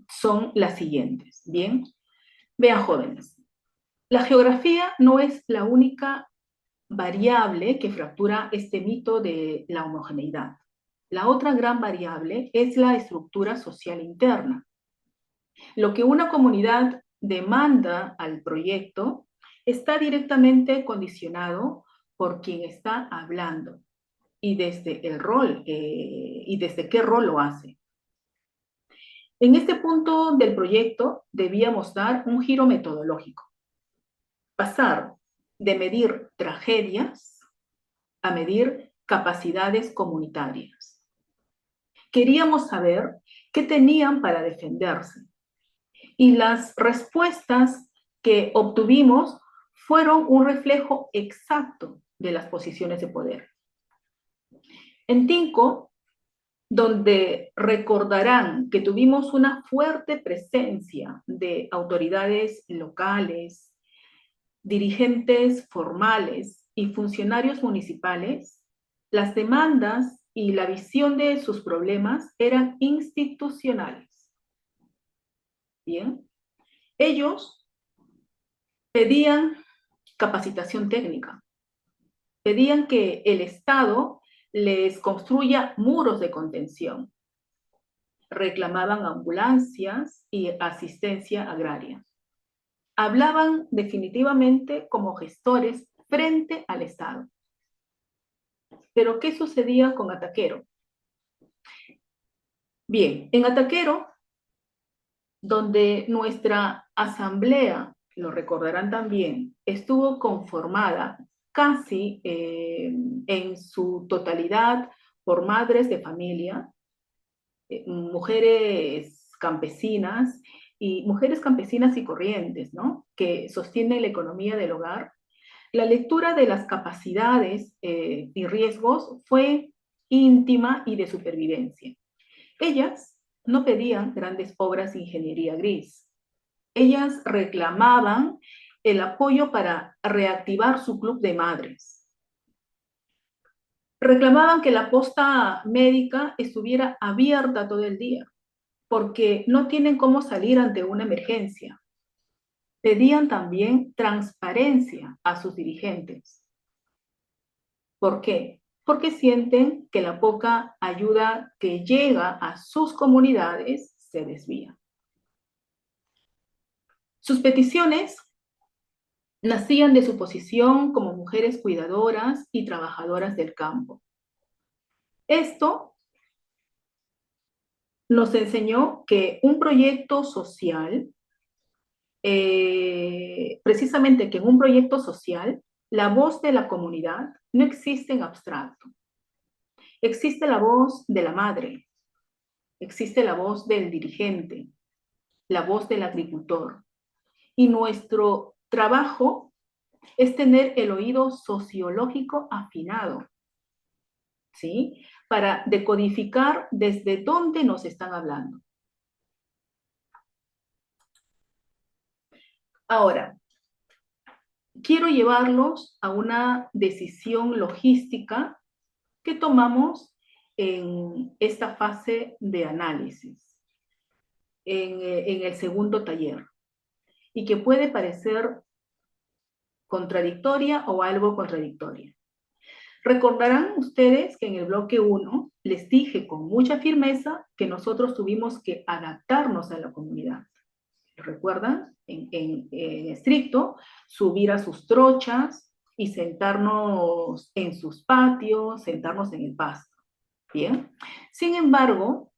son las siguientes, ¿bien? Vean, jóvenes, la geografía no es la única variable que fractura este mito de la homogeneidad. La otra gran variable es la estructura social interna. Lo que una comunidad demanda al proyecto está directamente condicionado por quien está hablando y desde el rol y desde qué rol lo hace. En este punto del proyecto debíamos dar un giro metodológico, pasar de medir tragedias a medir capacidades comunitarias. Queríamos saber qué tenían para defenderse, y las respuestas que obtuvimos fueron un reflejo exacto de las posiciones de poder. En Tinco, donde recordarán que tuvimos una fuerte presencia de autoridades locales, dirigentes formales y funcionarios municipales, las demandas y la visión de sus problemas eran institucionales. Bien, ellos pedían capacitación técnica, pedían que el Estado les construya muros de contención, reclamaban ambulancias y asistencia agraria. Hablaban definitivamente como gestores frente al Estado. Pero, ¿qué sucedía con Ataquero? Bien, en Ataquero, donde nuestra asamblea, lo recordarán también, estuvo conformada casi en su totalidad por madres de familia, mujeres campesinas y corrientes, ¿no? Que sostienen la economía del hogar. La lectura de las capacidades y riesgos fue íntima y de supervivencia. Ellas no pedían grandes obras de ingeniería gris. Ellas reclamaban el apoyo para reactivar su club de madres. Reclamaban que la posta médica estuviera abierta todo el día, porque no tienen cómo salir ante una emergencia. Pedían también transparencia a sus dirigentes. ¿Por qué? Porque sienten que la poca ayuda que llega a sus comunidades se desvía. Sus peticiones nacían de su posición como mujeres cuidadoras y trabajadoras del campo. Esto nos enseñó que un proyecto social, precisamente que en un proyecto social, la voz de la comunidad no existe en abstracto. Existe la voz de la madre, existe la voz del dirigente, la voz del agricultor. Y nuestro trabajo es tener el oído sociológico afinado, ¿sí? Para decodificar desde dónde nos están hablando. Ahora, quiero llevarlos a una decisión logística que tomamos en esta fase de análisis, en el segundo taller, y que puede parecer contradictoria o algo contradictoria. Recordarán ustedes que en el bloque 1 les dije con mucha firmeza que nosotros tuvimos que adaptarnos a la comunidad. ¿Recuerdan? En estricto, subir a sus trochas y sentarnos en sus patios, sentarnos en el pasto. Bien. Sin embargo,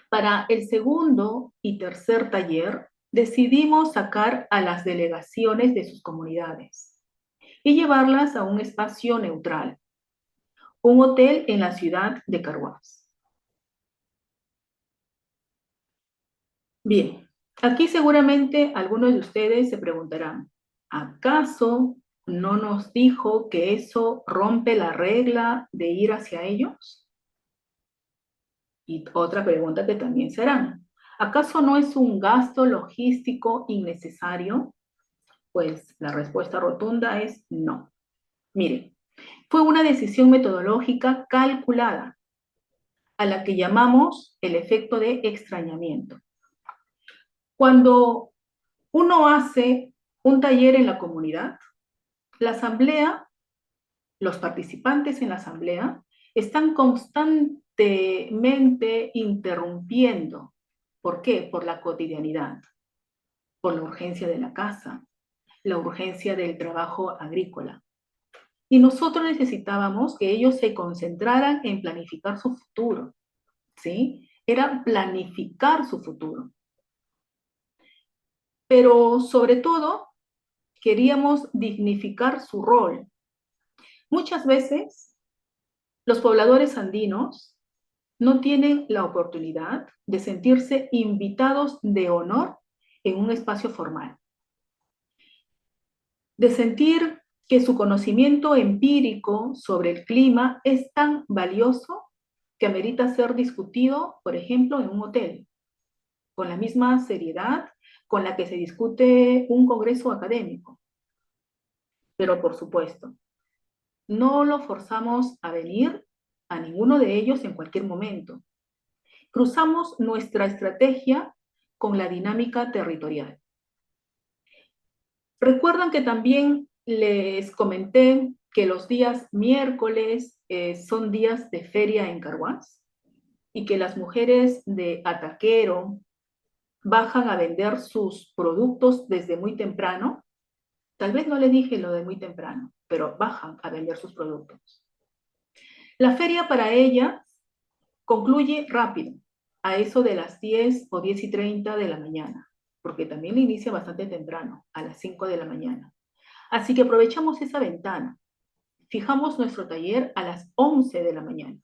para el segundo y tercer taller, decidimos sacar a las delegaciones de sus comunidades y llevarlas a un espacio neutral, un hotel en la ciudad de Carhuaz. Bien, aquí seguramente algunos de ustedes se preguntarán, ¿acaso no nos dijo que eso rompe la regla de ir hacia ellos? Y otra pregunta que también serán, ¿acaso no es un gasto logístico innecesario? Pues la respuesta rotunda es no. Miren, fue una decisión metodológica calculada, a la que llamamos el efecto de extrañamiento. Cuando uno hace un taller en la comunidad, la asamblea, los participantes en la asamblea, están constantemente interrumpiendo. ¿Por qué? Por la cotidianidad, por la urgencia de la casa, la urgencia del trabajo agrícola. Y nosotros necesitábamos que ellos se concentraran en planificar su futuro, ¿sí? Era planificar su futuro. Pero sobre todo, queríamos dignificar su rol. Muchas veces, los pobladores andinos no tienen la oportunidad de sentirse invitados de honor en un espacio formal, de sentir que su conocimiento empírico sobre el clima es tan valioso que amerita ser discutido, por ejemplo, en un hotel, con la misma seriedad con la que se discute un congreso académico. Pero por supuesto, no lo forzamos a venir a ninguno de ellos en cualquier momento. Cruzamos nuestra estrategia con la dinámica territorial. Recuerdan que también les comenté que los días miércoles son días de feria en Carhuaz. y que las mujeres de Ataquero bajan a vender sus productos desde muy temprano. Tal vez no le dije lo de muy temprano, pero bajan a vender sus productos. La feria para ellas concluye rápido, a eso de las 10 o 10:30 de la mañana, porque también inicia bastante temprano, a las 5 de la mañana. Así que aprovechamos esa ventana. Fijamos nuestro taller a las 11 de la mañana,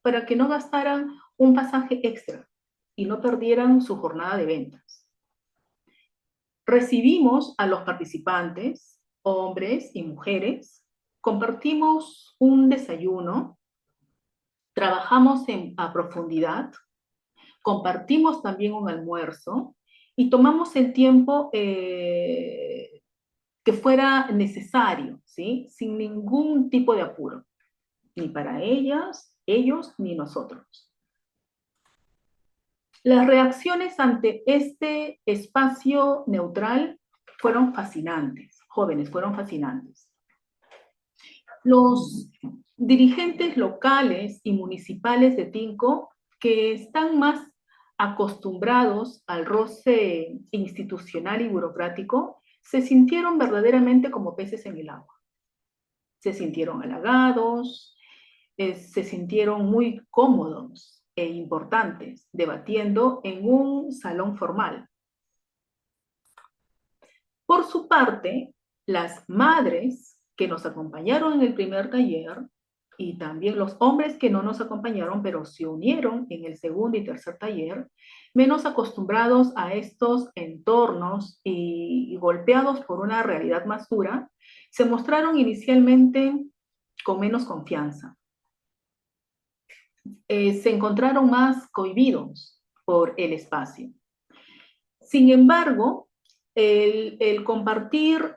para que no gastaran un pasaje extra y no perdieran su jornada de ventas. Recibimos a los participantes, hombres y mujeres, compartimos un desayuno, trabajamos a profundidad, compartimos también un almuerzo y tomamos el tiempo que fuera necesario, ¿sí? Sin ningún tipo de apuro, ni para ellas, ellos, ni nosotros. Las reacciones ante este espacio neutral fueron fascinantes, jóvenes, fueron fascinantes. Los dirigentes locales y municipales de Tinco, que están más acostumbrados al roce institucional y burocrático, se sintieron verdaderamente como peces en el agua. Se sintieron halagados, se sintieron muy cómodos e importantes debatiendo en un salón formal. Por su parte, las madres que nos acompañaron en el primer taller y también los hombres que no nos acompañaron, pero se unieron en el segundo y tercer taller, menos acostumbrados a estos entornos y golpeados por una realidad más dura, se mostraron inicialmente con menos confianza. Se encontraron más cohibidos por el espacio. Sin embargo, el compartir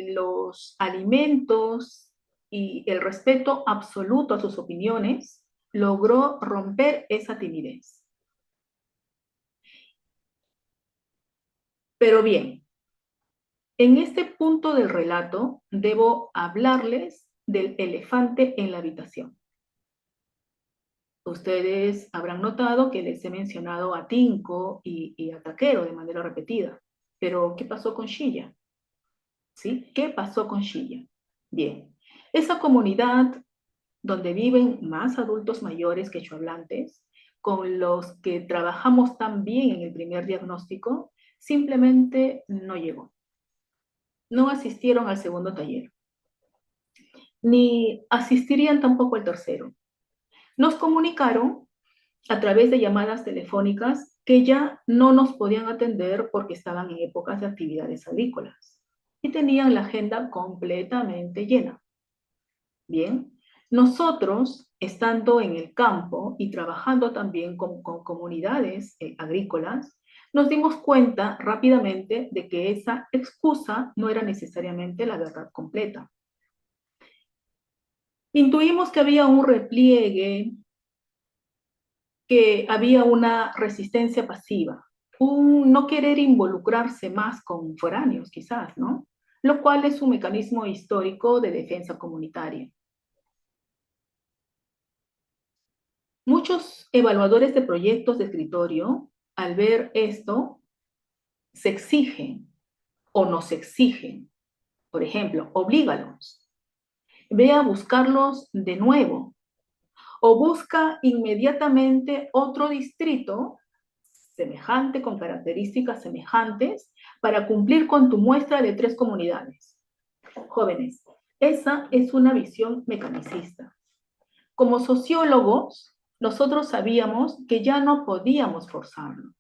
los alimentos y el respeto absoluto a sus opiniones logró romper esa timidez. Pero bien, en este punto del relato debo hablarles del elefante en la habitación. Ustedes habrán notado que les he mencionado a Tinco y a Taquero de manera repetida. Pero, ¿qué pasó con Shilla? ¿Sí? ¿Qué pasó con Shilla? Bien, esa comunidad donde viven más adultos mayores quechohablantes, con los que trabajamos tan bien en el primer diagnóstico, simplemente no llegó. No asistieron al segundo taller, ni asistirían tampoco al tercero. Nos comunicaron a través de llamadas telefónicas que ya no nos podían atender porque estaban en épocas de actividades agrícolas y tenían la agenda completamente llena. Bien, nosotros, estando en el campo y trabajando también con comunidades agrícolas, nos dimos cuenta rápidamente de que esa excusa no era necesariamente la verdad completa. Intuimos que había un repliegue, que había una resistencia pasiva, un no querer involucrarse más con foráneos, quizás, ¿no? Lo cual es un mecanismo histórico de defensa comunitaria. Muchos evaluadores de proyectos de escritorio, al ver esto, se exigen o nos exigen. Por ejemplo, oblígalos. Ve a buscarlos de nuevo o busca inmediatamente otro distrito semejante, con características semejantes, para cumplir con tu muestra de 3 comunidades. Jóvenes, esa es una visión mecanicista. Como sociólogos, nosotros sabíamos que ya no podíamos forzarlo.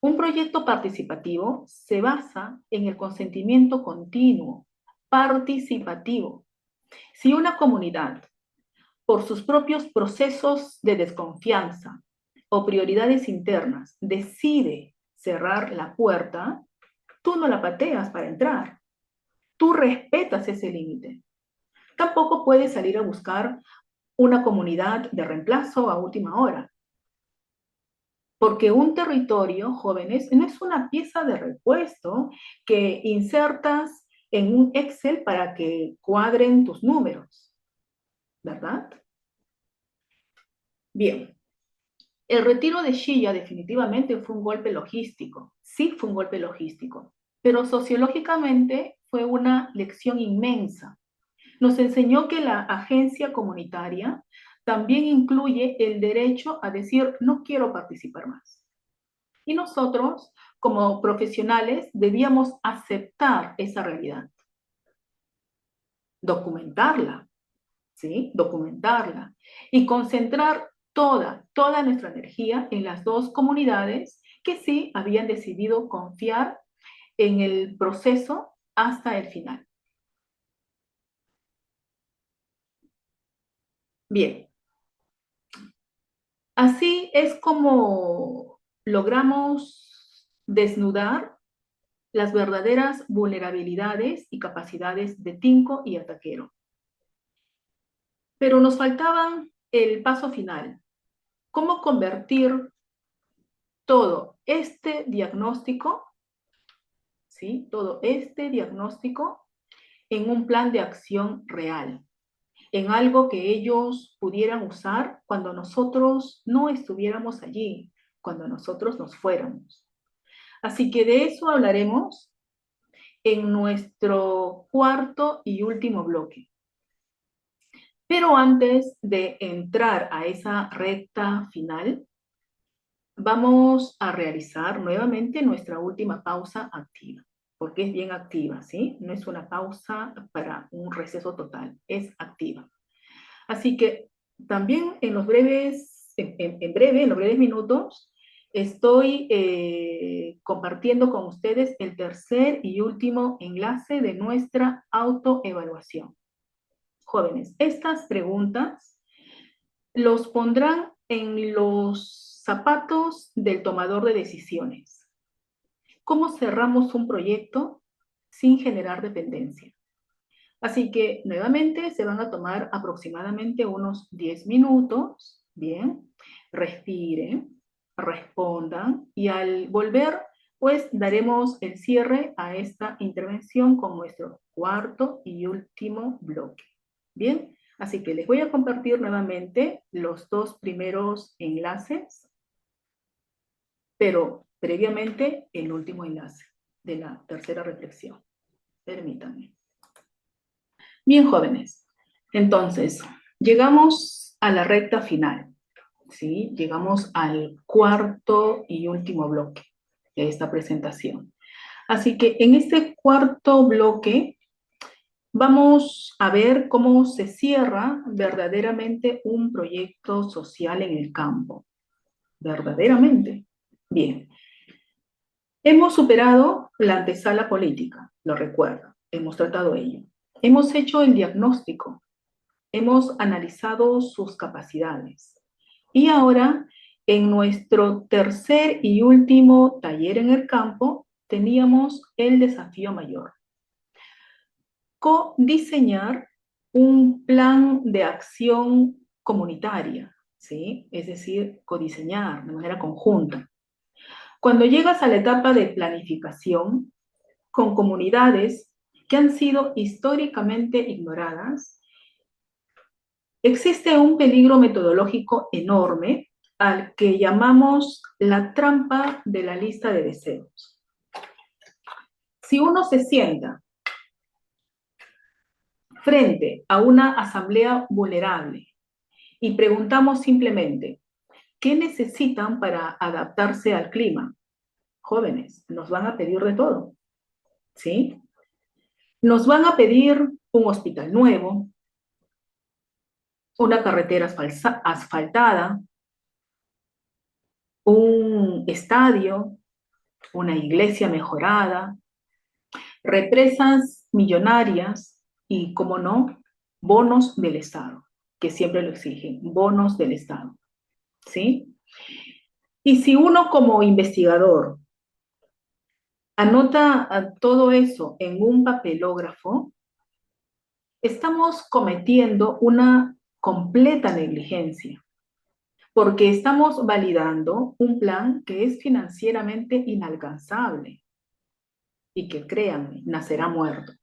Un proyecto participativo se basa en el consentimiento continuo, participativo. Si una comunidad, por sus propios procesos de desconfianza o prioridades internas, decide cerrar la puerta, tú no la pateas para entrar. Tú respetas ese límite. Tampoco puedes salir a buscar una comunidad de reemplazo a última hora. Porque un territorio, jóvenes, no es una pieza de repuesto que insertas en un Excel para que cuadren tus números, ¿verdad? Bien, el retiro de Shilla definitivamente fue un golpe logístico, sí fue un golpe logístico, pero sociológicamente fue una lección inmensa. Nos enseñó que la agencia comunitaria también incluye el derecho a decir no quiero participar más. Y nosotros, como profesionales, debíamos aceptar esa realidad, documentarla, ¿sí? Documentarla y concentrar toda nuestra energía en las dos comunidades que sí habían decidido confiar en el proceso hasta el final. Bien, así es como logramos desnudar las verdaderas vulnerabilidades y capacidades de Tinko y Ataquero. Pero nos faltaba el paso final. ¿Cómo convertir todo este diagnóstico, ¿sí? Todo este diagnóstico en un plan de acción real, en algo que ellos pudieran usar cuando nosotros no estuviéramos allí, cuando nosotros nos fuéramos? Así que de eso hablaremos en nuestro cuarto y último bloque. Pero antes de entrar a esa recta final, vamos a realizar nuevamente nuestra última pausa activa, porque es bien activa, ¿sí? No es una pausa para un receso total, es activa. Así que también en los breves, en los breves minutos, estoy compartiendo con ustedes el tercer y último enlace de nuestra autoevaluación. Jóvenes, estas preguntas los pondrán en los zapatos del tomador de decisiones. ¿Cómo cerramos un proyecto sin generar dependencia? Así que nuevamente se van a tomar aproximadamente unos 10 minutos. Bien, respiren, respondan y al volver, pues daremos el cierre a esta intervención con nuestro cuarto y último bloque. Bien, así que les voy a compartir nuevamente los dos primeros enlaces, pero previamente el último enlace de la tercera reflexión. Permítanme. Bien, jóvenes, entonces llegamos a la recta final, ¿sí? Llegamos al cuarto y último bloque de esta presentación. Así que en este cuarto bloque vamos a ver cómo se cierra verdaderamente un proyecto social en el campo. Verdaderamente. Bien. Hemos superado la antesala política, lo recuerdo, hemos tratado ello. Hemos hecho el diagnóstico, hemos analizado sus capacidades. Y ahora, en nuestro tercer y último taller en el campo, teníamos el desafío mayor: co-diseñar un plan de acción comunitaria, ¿sí? Es decir, codiseñar de manera conjunta. Cuando llegas a la etapa de planificación con comunidades que han sido históricamente ignoradas, existe un peligro metodológico enorme al que llamamos la trampa de la lista de deseos. Si uno se sienta frente a una asamblea vulnerable y preguntamos simplemente, ¿qué necesitan para adaptarse al clima? Jóvenes, nos van a pedir de todo, ¿sí? Nos van a pedir un hospital nuevo, una carretera asfaltada, un estadio, una iglesia mejorada, represas millonarias y, como no, bonos del Estado, que siempre lo exigen, bonos del Estado, ¿sí? Y si uno como investigador anota todo eso en un papelógrafo, estamos cometiendo una completa negligencia, porque estamos validando un plan que es financieramente inalcanzable y que, créanme, nacerá muerto.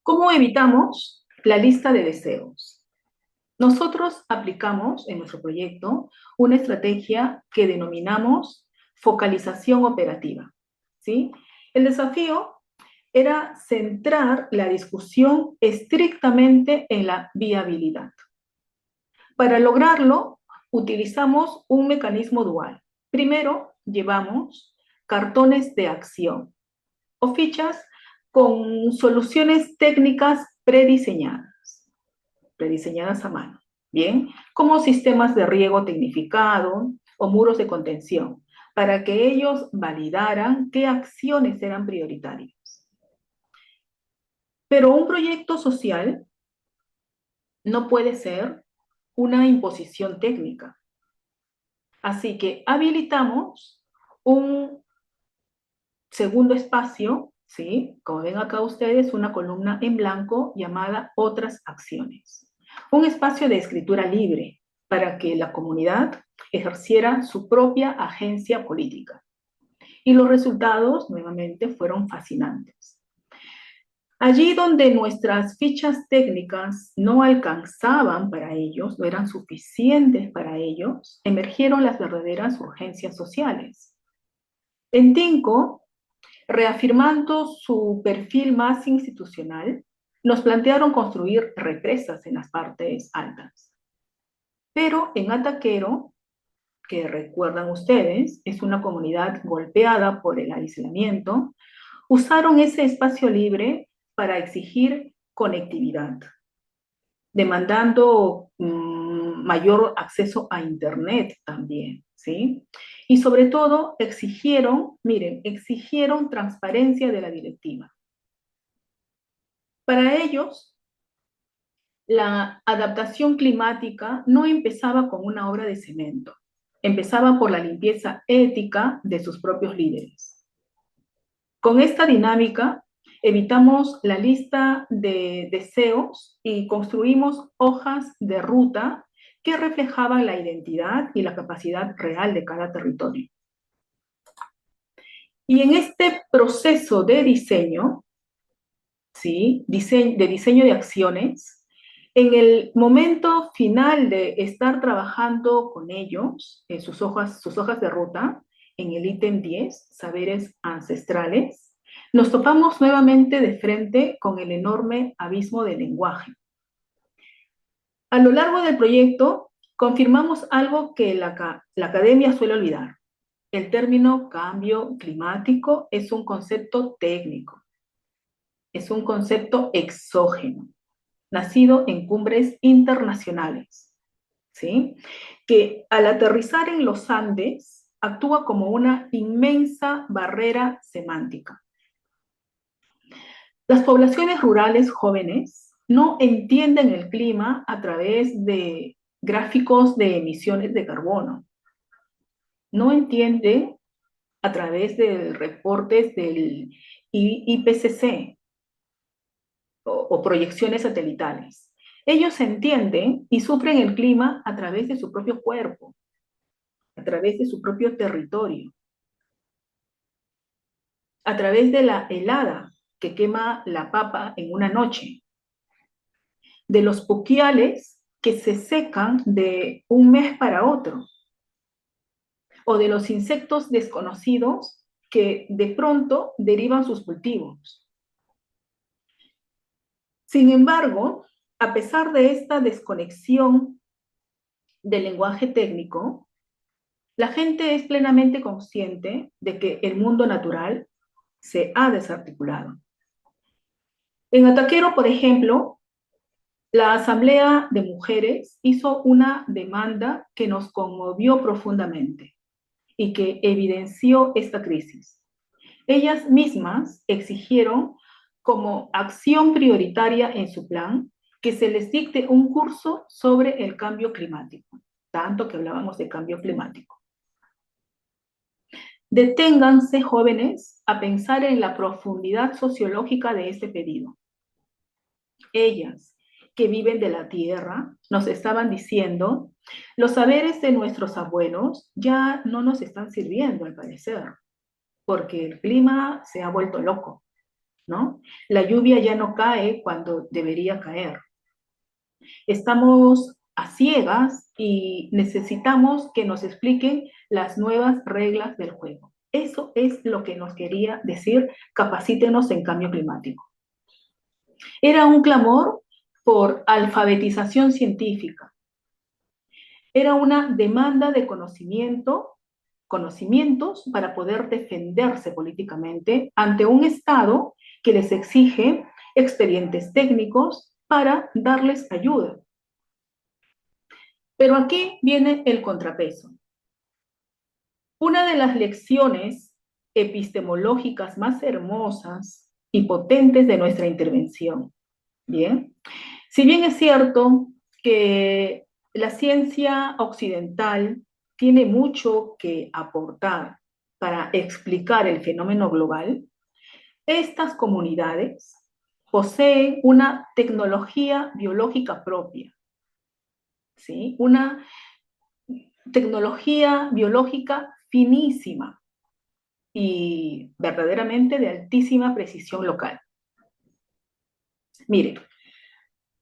¿Cómo evitamos la lista de deseos? Nosotros aplicamos en nuestro proyecto una estrategia que denominamos focalización operativa, ¿sí? El desafío era centrar la discusión estrictamente en la viabilidad. Para lograrlo, utilizamos un mecanismo dual. Primero, llevamos cartones de acción o fichas con soluciones técnicas prediseñadas a mano, ¿bien? Como sistemas de riego tecnificado o muros de contención, para que ellos validaran qué acciones eran prioritarias. Pero un proyecto social no puede ser una imposición técnica. Así que habilitamos un segundo espacio, ¿sí? Como ven acá ustedes, una columna en blanco llamada Otras acciones. Un espacio de escritura libre para que la comunidad ejerciera su propia agencia política. Y los resultados, nuevamente, fueron fascinantes. Allí donde nuestras fichas técnicas no alcanzaban para ellos, no eran suficientes para ellos, emergieron las verdaderas urgencias sociales. En Tinco, reafirmando su perfil más institucional, nos plantearon construir represas en las partes altas. Pero en Ataquero, que recuerdan ustedes, es una comunidad golpeada por el aislamiento, usaron ese espacio libre para exigir conectividad, demandando mayor acceso a Internet también, ¿sí? Y sobre todo exigieron, miren, exigieron transparencia de la directiva. Para ellos, la adaptación climática no empezaba con una obra de cemento, empezaba por la limpieza ética de sus propios líderes. Con esta dinámica, evitamos la lista de deseos y construimos hojas de ruta que reflejaban la identidad y la capacidad real de cada territorio. Y en este proceso de diseño, ¿sí? De diseño de acciones, en el momento final de estar trabajando con ellos, en sus hojas de ruta, en el ítem 10, saberes ancestrales, nos topamos nuevamente de frente con el enorme abismo del lenguaje. A lo largo del proyecto, confirmamos algo que la academia suele olvidar. El término cambio climático es un concepto técnico, es un concepto exógeno, nacido en cumbres internacionales, ¿sí? Que al aterrizar en los Andes actúa como una inmensa barrera semántica. Las poblaciones rurales jóvenes no entienden el clima a través de gráficos de emisiones de carbono, no entienden a través de reportes del IPCC, o proyecciones satelitales. Ellos entienden y sufren el clima a través de su propio cuerpo, a través de su propio territorio, a través de la helada que quema la papa en una noche, de los puquiales que se secan de un mes para otro, o de los insectos desconocidos que de pronto derivan sus cultivos. Sin embargo, a pesar de esta desconexión del lenguaje técnico, la gente es plenamente consciente de que el mundo natural se ha desarticulado. En Ataquero, por ejemplo, la Asamblea de Mujeres hizo una demanda que nos conmovió profundamente y que evidenció esta crisis. Ellas mismas exigieron como acción prioritaria en su plan que se les dicte un curso sobre el cambio climático, tanto que hablábamos de cambio climático. Deténganse, jóvenes, a pensar en la profundidad sociológica de este pedido. Ellas, que viven de la tierra, nos estaban diciendo, los saberes de nuestros abuelos ya no nos están sirviendo, al parecer, porque el clima se ha vuelto loco, ¿no? La lluvia ya no cae cuando debería caer. Estamos a ciegas y necesitamos que nos expliquen las nuevas reglas del juego. Eso es lo que nos quería decir, capacítenos en cambio climático. Era un clamor por alfabetización científica. Era una demanda de conocimientos para poder defenderse políticamente ante un Estado que les exige expedientes técnicos para darles ayuda. Pero aquí viene el contrapeso. Una de las lecciones epistemológicas más hermosas y potentes de nuestra intervención. Bien, si bien es cierto que la ciencia occidental tiene mucho que aportar para explicar el fenómeno global, estas comunidades poseen una tecnología biológica propia, ¿sí? Una tecnología biológica finísima y verdaderamente de altísima precisión local. Miren,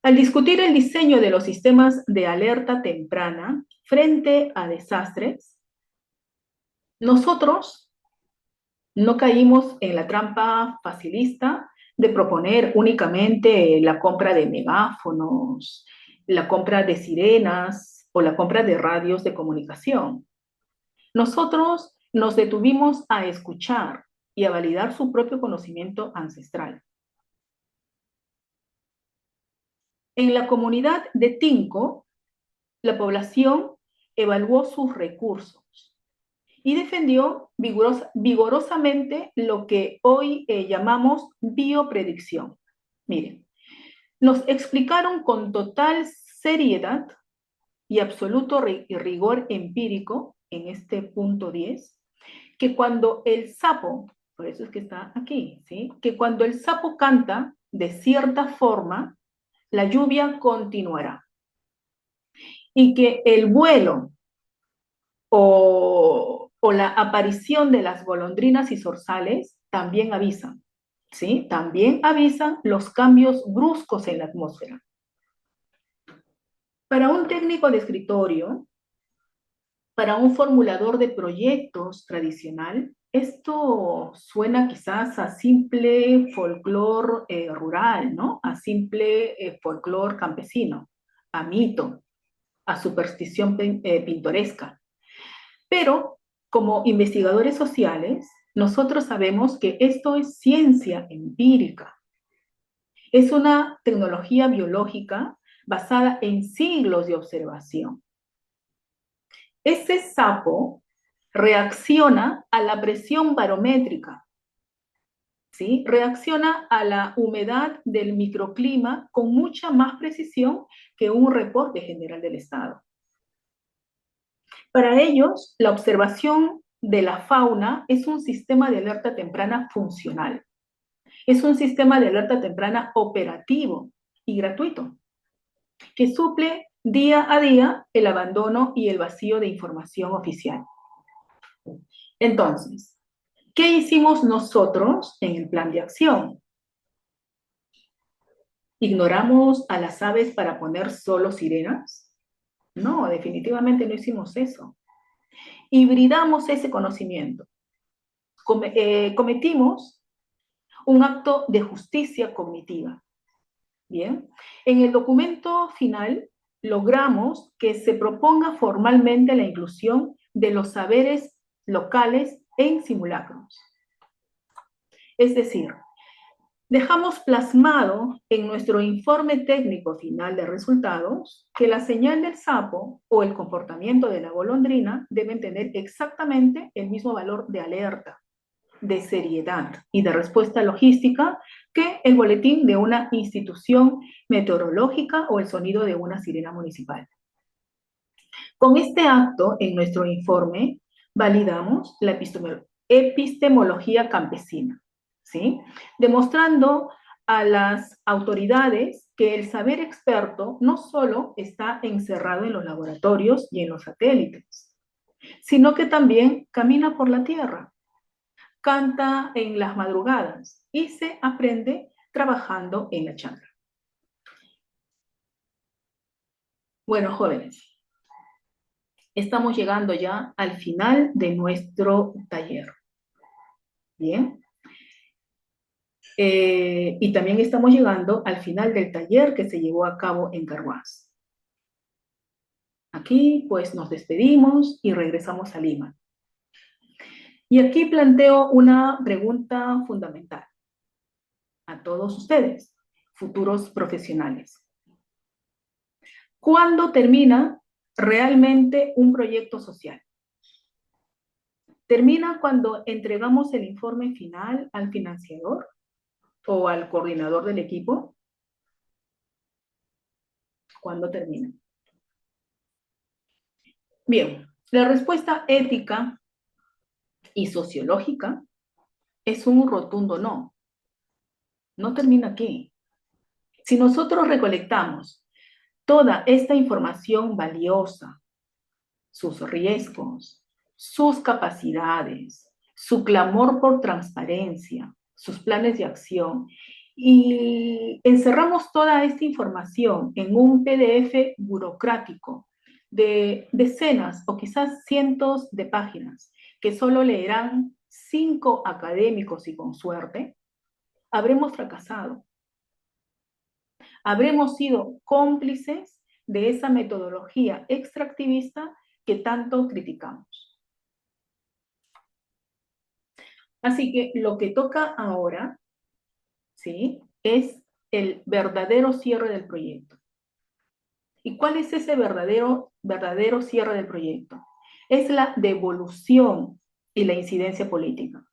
al discutir el diseño de los sistemas de alerta temprana frente a desastres, nosotros no caímos en la trampa facilista de proponer únicamente la compra de megáfonos, la compra de sirenas o la compra de radios de comunicación. Nosotros nos detuvimos a escuchar y a validar su propio conocimiento ancestral. En la comunidad de Tinco, la población evaluó sus recursos y defendió vigorosamente lo que hoy llamamos biopredicción. Miren, nos explicaron con total seriedad y absoluto rigor empírico en este punto 10 que cuando el sapo, por eso es que está aquí, ¿sí? Que cuando el sapo canta de cierta forma, la lluvia continuará. Y que el vuelo o la aparición de las golondrinas y zorzales también avisan, ¿sí? También avisan los cambios bruscos en la atmósfera. Para un técnico de escritorio, para un formulador de proyectos tradicional, esto suena quizás a simple folclore rural, ¿no? A simple folclore campesino, a mito, a superstición pintoresca. Pero como investigadores sociales, nosotros sabemos que esto es ciencia empírica. Es una tecnología biológica basada en siglos de observación. Ese sapo reacciona a la presión barométrica, ¿sí? Reacciona a la humedad del microclima con mucha más precisión que un reporte general del Estado. Para ellos, la observación de la fauna es un sistema de alerta temprana funcional. Es un sistema de alerta temprana operativo y gratuito, que suple día a día el abandono y el vacío de información oficial. Entonces, ¿qué hicimos nosotros en el plan de acción? ¿Ignoramos a las aves para poner solo sirenas? No, definitivamente no hicimos eso. Hibridamos ese conocimiento. Cometimos un acto de justicia cognitiva. Bien, en el documento final logramos que se proponga formalmente la inclusión de los saberes locales en simulacros. Es decir, dejamos plasmado en nuestro informe técnico final de resultados que la señal del sapo o el comportamiento de la golondrina deben tener exactamente el mismo valor de alerta, de seriedad y de respuesta logística que el boletín de una institución meteorológica o el sonido de una sirena municipal. Con este acto, en nuestro informe, validamos la epistemología campesina, ¿sí? Demostrando a las autoridades que el saber experto no solo está encerrado en los laboratorios y en los satélites, sino que también camina por la tierra, canta en las madrugadas y se aprende trabajando en la chacra. Bueno, jóvenes, estamos llegando ya al final de nuestro taller. Bien. Y también estamos llegando al final del taller que se llevó a cabo en Carhuaz. Aquí pues nos despedimos y regresamos a Lima. Y aquí planteo una pregunta fundamental a todos ustedes, futuros profesionales. ¿Cuándo termina realmente un proyecto social? ¿Termina cuando entregamos el informe final al financiador o al coordinador del equipo? ¿Cuándo termina? Bien, la respuesta ética y sociológica es un rotundo no. No termina aquí. Si nosotros recolectamos toda esta información valiosa, sus riesgos, sus capacidades, su clamor por transparencia, sus planes de acción, y encerramos toda esta información en un PDF burocrático de decenas o quizás cientos de páginas que solo leerán 5 académicos y con suerte, habremos fracasado. Habremos sido cómplices de esa metodología extractivista que tanto criticamos. Así que lo que toca ahora, ¿sí?, es el verdadero cierre del proyecto. ¿Y cuál es ese verdadero cierre del proyecto? Es la devolución y la incidencia política.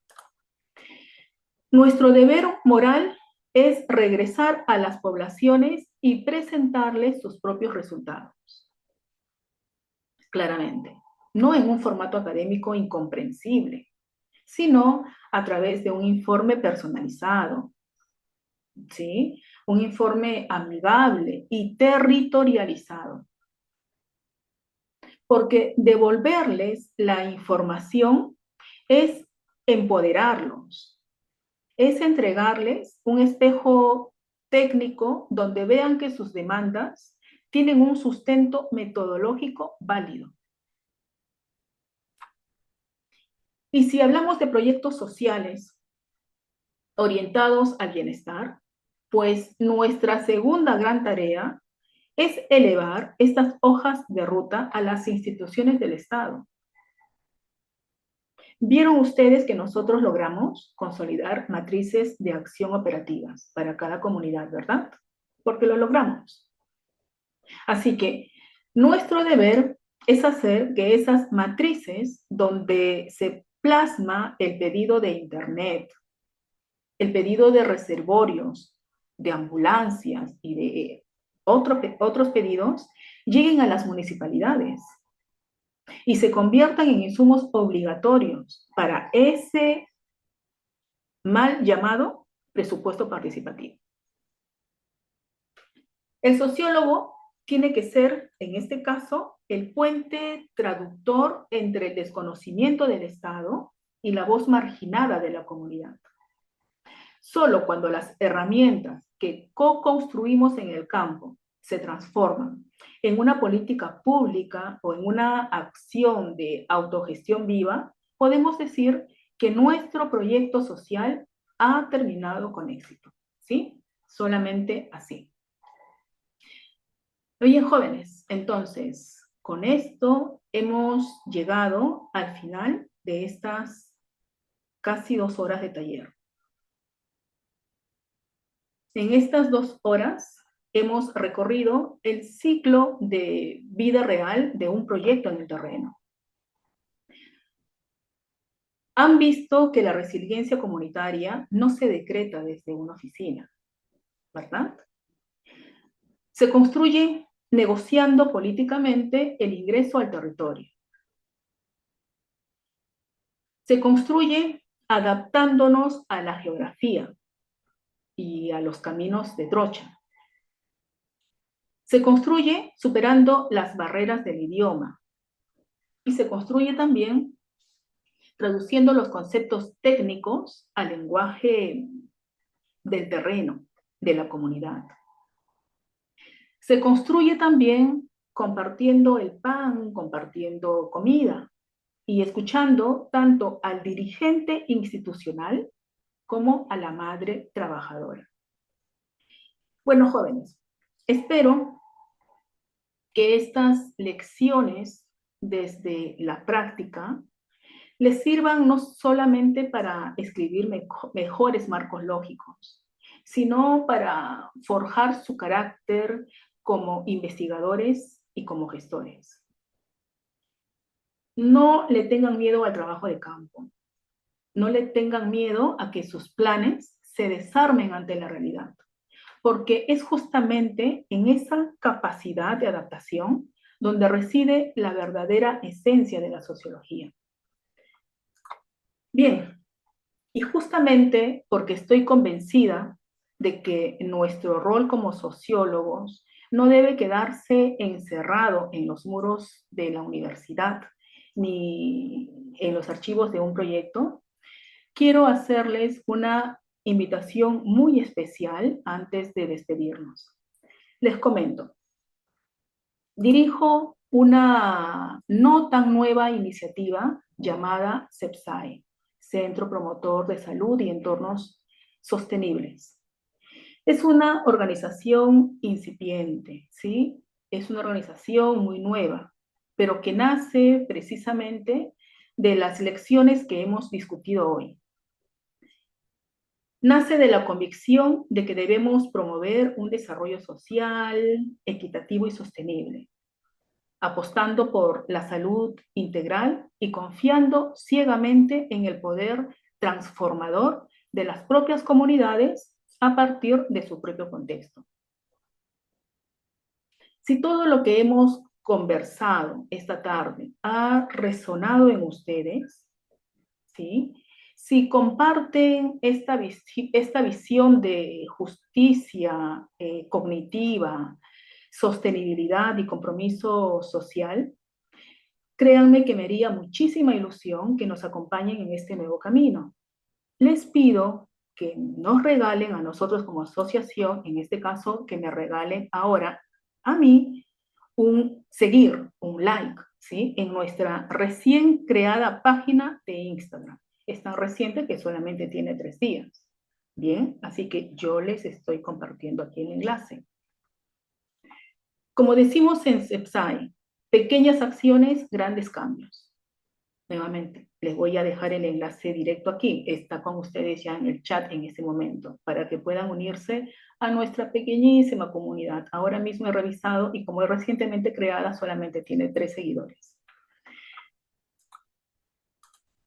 Nuestro deber moral es regresar a las poblaciones y presentarles sus propios resultados. Claramente, no en un formato académico incomprensible, sino a través de un informe personalizado, ¿sí? Un informe amigable y territorializado. Porque devolverles la información es empoderarlos, es entregarles un espejo técnico donde vean que sus demandas tienen un sustento metodológico válido. Y si hablamos de proyectos sociales orientados al bienestar, pues nuestra segunda gran tarea es elevar estas hojas de ruta a las instituciones del Estado. Vieron ustedes que nosotros logramos consolidar matrices de acción operativas para cada comunidad, ¿verdad? Porque lo logramos. Así que nuestro deber es hacer que esas matrices donde se plasma el pedido de internet, el pedido de reservorios, de ambulancias y de otros pedidos, lleguen a las municipalidades y se conviertan en insumos obligatorios para ese mal llamado presupuesto participativo. El sociólogo tiene que ser, en este caso, el puente traductor entre el desconocimiento del Estado y la voz marginada de la comunidad. Solo cuando las herramientas que co-construimos en el campo se transforman en una política pública o en una acción de autogestión viva, podemos decir que nuestro proyecto social ha terminado con éxito, ¿sí? Solamente así. Bien, jóvenes, entonces, con esto hemos llegado al final de estas casi 2 horas de taller. En estas 2 horas hemos recorrido el ciclo de vida real de un proyecto en el terreno. Han visto que la resiliencia comunitaria no se decreta desde una oficina, ¿verdad? Se construye negociando políticamente el ingreso al territorio. Se construye adaptándonos a la geografía y a los caminos de trocha. Se construye superando las barreras del idioma. Y se construye también traduciendo los conceptos técnicos al lenguaje del terreno, de la comunidad. Se construye también compartiendo el pan, compartiendo comida y escuchando tanto al dirigente institucional como a la madre trabajadora. Bueno, jóvenes, espero que estas lecciones desde la práctica les sirvan no solamente para escribir mejores marcos lógicos, sino para forjar su carácter como investigadores y como gestores. No le tengan miedo al trabajo de campo, no le tengan miedo a que sus planes se desarmen ante la realidad, porque es justamente en esa capacidad de adaptación donde reside la verdadera esencia de la sociología. Bien, y justamente porque estoy convencida de que nuestro rol como sociólogos no debe quedarse encerrado en los muros de la universidad ni en los archivos de un proyecto, quiero hacerles una invitación muy especial antes de despedirnos. Les comento, dirijo una no tan nueva iniciativa llamada CEPSAE, Centro Promotor de Salud y Entornos Sostenibles. Es una organización incipiente, ¿sí? Es una organización muy nueva, pero que nace precisamente de las lecciones que hemos discutido hoy. Nace de la convicción de que debemos promover un desarrollo social, equitativo y sostenible, apostando por la salud integral y confiando ciegamente en el poder transformador de las propias comunidades a partir de su propio contexto. Si todo lo que hemos conversado esta tarde ha resonado en ustedes, ¿sí? Si comparten esta visión de justicia cognitiva, sostenibilidad y compromiso social, créanme que me haría muchísima ilusión que nos acompañen en este nuevo camino. Les pido que nos regalen a nosotros como asociación, en este caso, que me regalen ahora a mí un seguir, un like, ¿sí? En nuestra recién creada página de Instagram. Es tan reciente que solamente tiene 3 días. Bien, así que yo les estoy compartiendo aquí el enlace. Como decimos en CEPSAE, pequeñas acciones, grandes cambios. Nuevamente, les voy a dejar el enlace directo aquí. Está con ustedes ya en el chat en este momento, para que puedan unirse a nuestra pequeñísima comunidad. Ahora mismo he revisado y como es recientemente creada, solamente tiene 3 seguidores.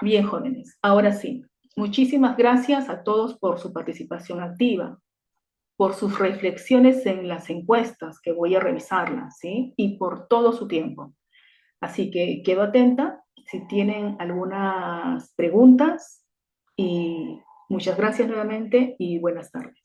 Bien, jóvenes, ahora sí. Muchísimas gracias a todos por su participación activa, por sus reflexiones en las encuestas, que voy a revisarlas, ¿sí? Y por todo su tiempo. Así que quedo atenta si tienen algunas preguntas y muchas gracias nuevamente y buenas tardes.